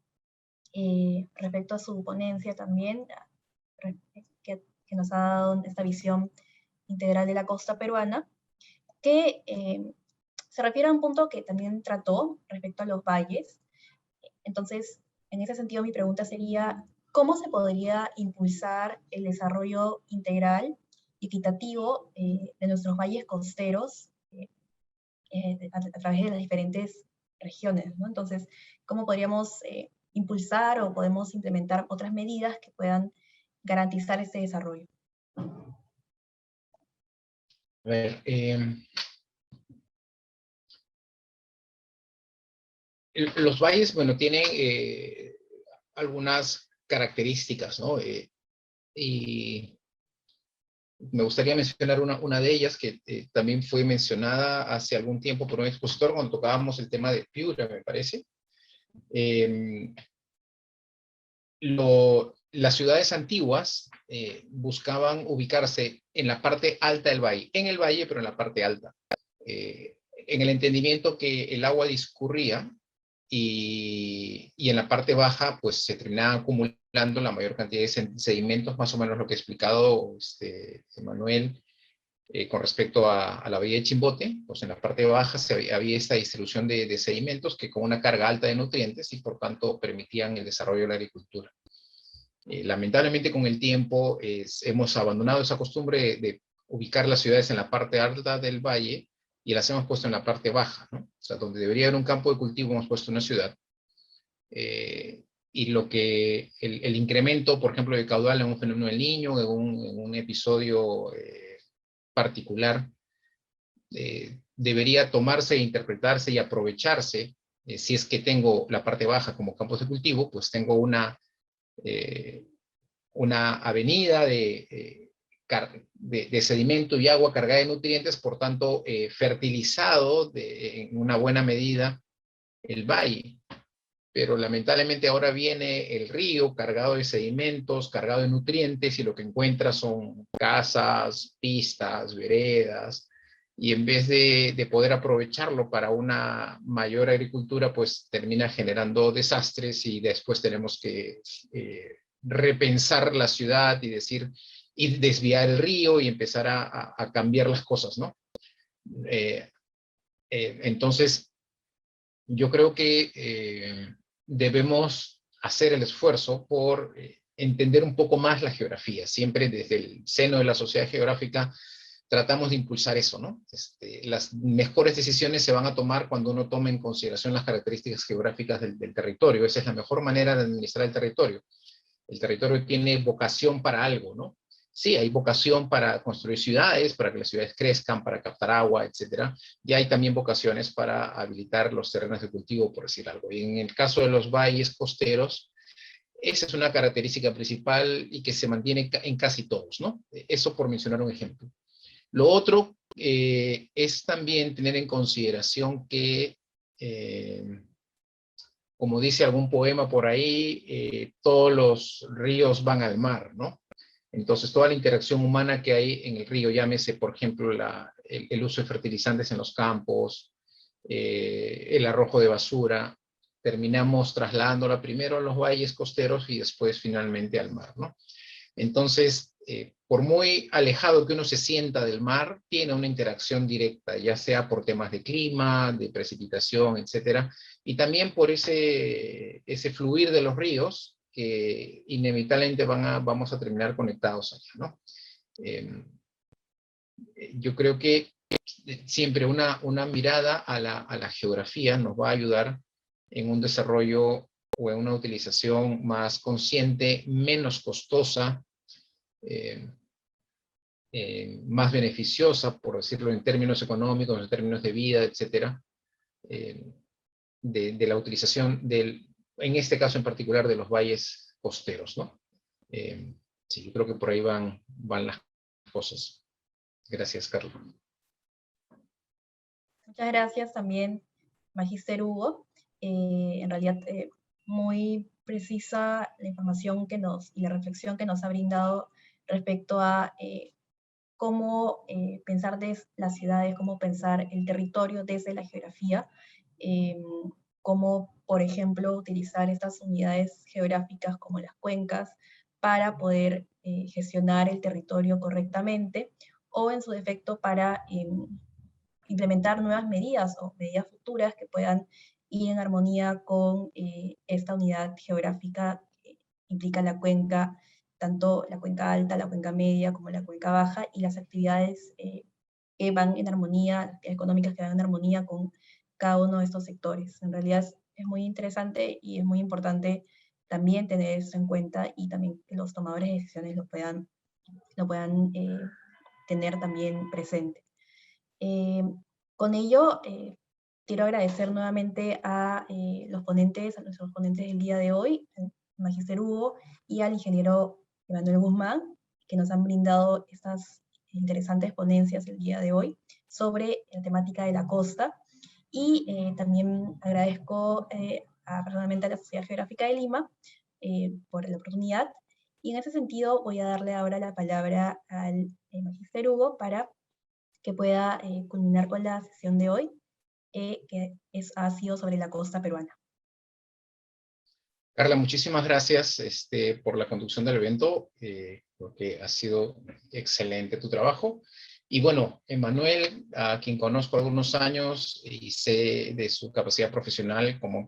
respecto a su ponencia también, que nos ha dado esta visión integral de la costa peruana, que se refiere a un punto que también trató respecto a los valles. Entonces, en ese sentido, mi pregunta sería, ¿cómo se podría impulsar el desarrollo integral y equitativo de nuestros valles costeros a través de las diferentes regiones, ¿no? Entonces, ¿cómo podríamos impulsar o podemos implementar otras medidas que puedan garantizar ese desarrollo? A ver, los valles, bueno, tienen algunas características, ¿no? Y me gustaría mencionar una de ellas que también fue mencionada hace algún tiempo por un expositor cuando tocábamos el tema de Piura, me parece. Las ciudades antiguas buscaban ubicarse en la parte alta del valle, en el valle, pero en la parte alta, en el entendimiento que el agua discurría y en la parte baja pues se terminaba acumulando la mayor cantidad de sedimentos, más o menos lo que ha explicado Emanuel con respecto a la bahía de Chimbote. Pues en la parte baja había esta distribución de sedimentos que con una carga alta de nutrientes y por tanto permitían el desarrollo de la agricultura. Lamentablemente con el tiempo hemos abandonado esa costumbre de ubicar las ciudades en la parte alta del valle y las hemos puesto en la parte baja, ¿no? O sea, donde debería haber un campo de cultivo hemos puesto una ciudad. Y el incremento, por ejemplo, de caudal en un fenómeno del Niño, en un episodio particular, debería tomarse, interpretarse y aprovecharse. Si es que tengo la parte baja como campos de cultivo, pues tengo una una avenida de sedimento y agua cargada de nutrientes, por tanto, fertilizado en una buena medida el valle. Pero lamentablemente ahora viene el río cargado de sedimentos, cargado de nutrientes, y lo que encuentra son casas, pistas, veredas, y en vez de poder aprovecharlo para una mayor agricultura, pues termina generando desastres, y después tenemos que repensar la ciudad y desviar el río y empezar a cambiar las cosas, ¿no? Entonces, yo creo que debemos hacer el esfuerzo por entender un poco más la geografía. Siempre desde el seno de la sociedad geográfica tratamos de impulsar eso, ¿no? Las mejores decisiones se van a tomar cuando uno tome en consideración las características geográficas del territorio. Esa es la mejor manera de administrar el territorio. El territorio tiene vocación para algo, ¿no? Sí, hay vocación para construir ciudades, para que las ciudades crezcan, para captar agua, etcétera. Y hay también vocaciones para habilitar los terrenos de cultivo, por decir algo. Y en el caso de los valles costeros, esa es una característica principal y que se mantiene en casi todos, ¿no? Eso por mencionar un ejemplo. Lo otro es también tener en consideración que, como dice algún poema por ahí, todos los ríos van al mar, ¿no? Entonces, toda la interacción humana que hay en el río, llámese, por ejemplo, el uso de fertilizantes en los campos, el arrojo de basura, terminamos trasladándola primero a los valles costeros y después finalmente al mar, ¿no? Entonces, por muy alejado que uno se sienta del mar, tiene una interacción directa, ya sea por temas de clima, de precipitación, etcétera, y también por ese fluir de los ríos, que inevitablemente vamos a terminar conectados allá, ¿no? Yo creo que siempre una mirada a la geografía nos va a ayudar en un desarrollo o en una utilización más consciente, menos costosa, más beneficiosa, por decirlo en términos económicos, en términos de vida, etcétera, de la utilización en este caso en particular, de los valles costeros, ¿no? Sí, yo creo que por ahí van las cosas. Gracias, Carlos. Muchas gracias también, Magíster Hugo. En realidad, muy precisa la información y la reflexión que nos ha brindado respecto a cómo pensar desde las ciudades, cómo pensar el territorio desde la geografía, cómo, por ejemplo, utilizar estas unidades geográficas como las cuencas para poder gestionar el territorio correctamente, o en su defecto para implementar nuevas medidas o medidas futuras que puedan ir en armonía con esta unidad geográfica que implica la cuenca, tanto la cuenca alta, la cuenca media como la cuenca baja, y las actividades que van en armonía, económicas que van en armonía con cada uno de estos sectores. En realidad es muy interesante y es muy importante también tener eso en cuenta, y también que los tomadores de decisiones lo puedan tener también presente. Con ello, quiero agradecer nuevamente a nuestros ponentes del día de hoy, al Magíster Hugo y al ingeniero Emanuel Guzmán, que nos han brindado estas interesantes ponencias el día de hoy sobre la temática de la costa. Y también agradezco personalmente a la Sociedad Geográfica de Lima por la oportunidad. Y en ese sentido voy a darle ahora la palabra al Magíster Hugo para que pueda culminar con la sesión de hoy, ha sido sobre la costa peruana. Carla, muchísimas gracias por la conducción del evento. Creo que ha sido excelente tu trabajo. Y bueno, Emanuel, a quien conozco algunos años y sé de su capacidad profesional, como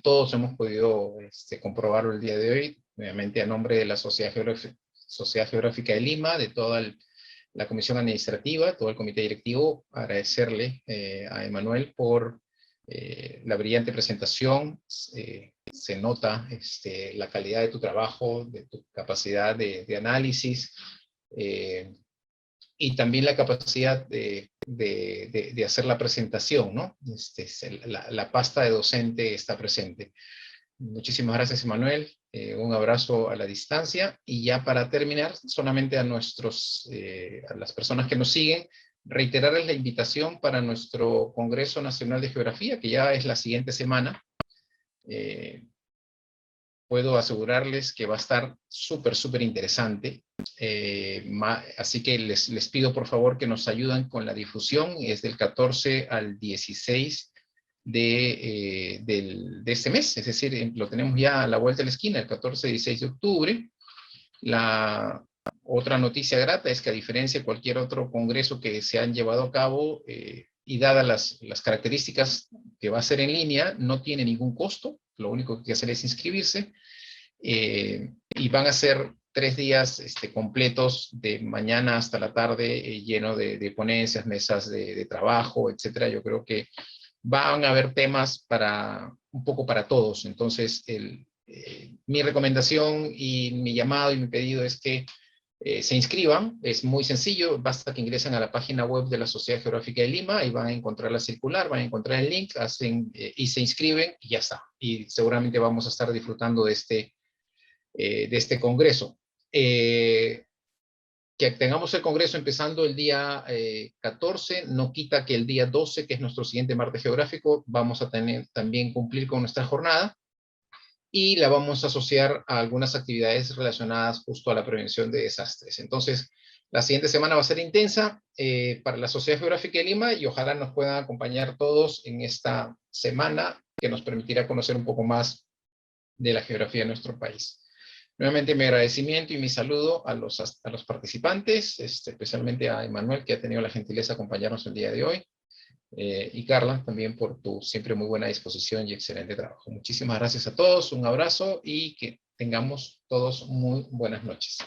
todos hemos podido comprobarlo el día de hoy, nuevamente a nombre de la Sociedad Geográfica de Lima, de toda la comisión administrativa, todo el comité directivo, agradecerle a Emanuel por la brillante presentación. Se nota la calidad de tu trabajo, de tu capacidad de análisis, y también la capacidad de hacer la presentación, ¿no? La pasta de docente está presente. Muchísimas gracias, Emanuel. Un abrazo a la distancia. Y ya para terminar, solamente a a las personas que nos siguen, reiterarles la invitación para nuestro Congreso Nacional de Geografía, que ya es la siguiente semana. Puedo asegurarles que va a estar súper interesante. Así que les pido por favor que nos ayuden con la difusión. Es del 14 al 16 de este mes, es decir, lo tenemos ya a la vuelta de la esquina, el 14 y 16 de octubre. La otra noticia grata es que, a diferencia de cualquier otro congreso que se han llevado a cabo, y dadas las características que va a ser en línea, no tiene ningún costo. Lo único que hay que hacer es inscribirse, y van a ser 3 días completos, de mañana hasta la tarde, lleno de ponencias, mesas de trabajo, etcétera. Yo creo que van a haber temas un poco para todos. Entonces, mi recomendación y mi llamado y mi pedido es que se inscriban. Es muy sencillo, basta que ingresen a la página web de la Sociedad Geográfica de Lima y van a encontrar la circular, van a encontrar el link, y se inscriben y ya está. Y seguramente vamos a estar disfrutando de este congreso. Que tengamos el congreso empezando el día 14, no quita que el día 12, que es nuestro siguiente martes geográfico, vamos a también cumplir con nuestra jornada, y la vamos a asociar a algunas actividades relacionadas justo a la prevención de desastres. Entonces, la siguiente semana va a ser intensa para la Sociedad Geográfica de Lima, y ojalá nos puedan acompañar todos en esta semana, que nos permitirá conocer un poco más de la geografía de nuestro país. Nuevamente, mi agradecimiento y mi saludo a los participantes, especialmente a Emanuel, que ha tenido la gentileza de acompañarnos el día de hoy, y Carla, también por tu siempre muy buena disposición y excelente trabajo. Muchísimas gracias a todos, un abrazo, y que tengamos todos muy buenas noches.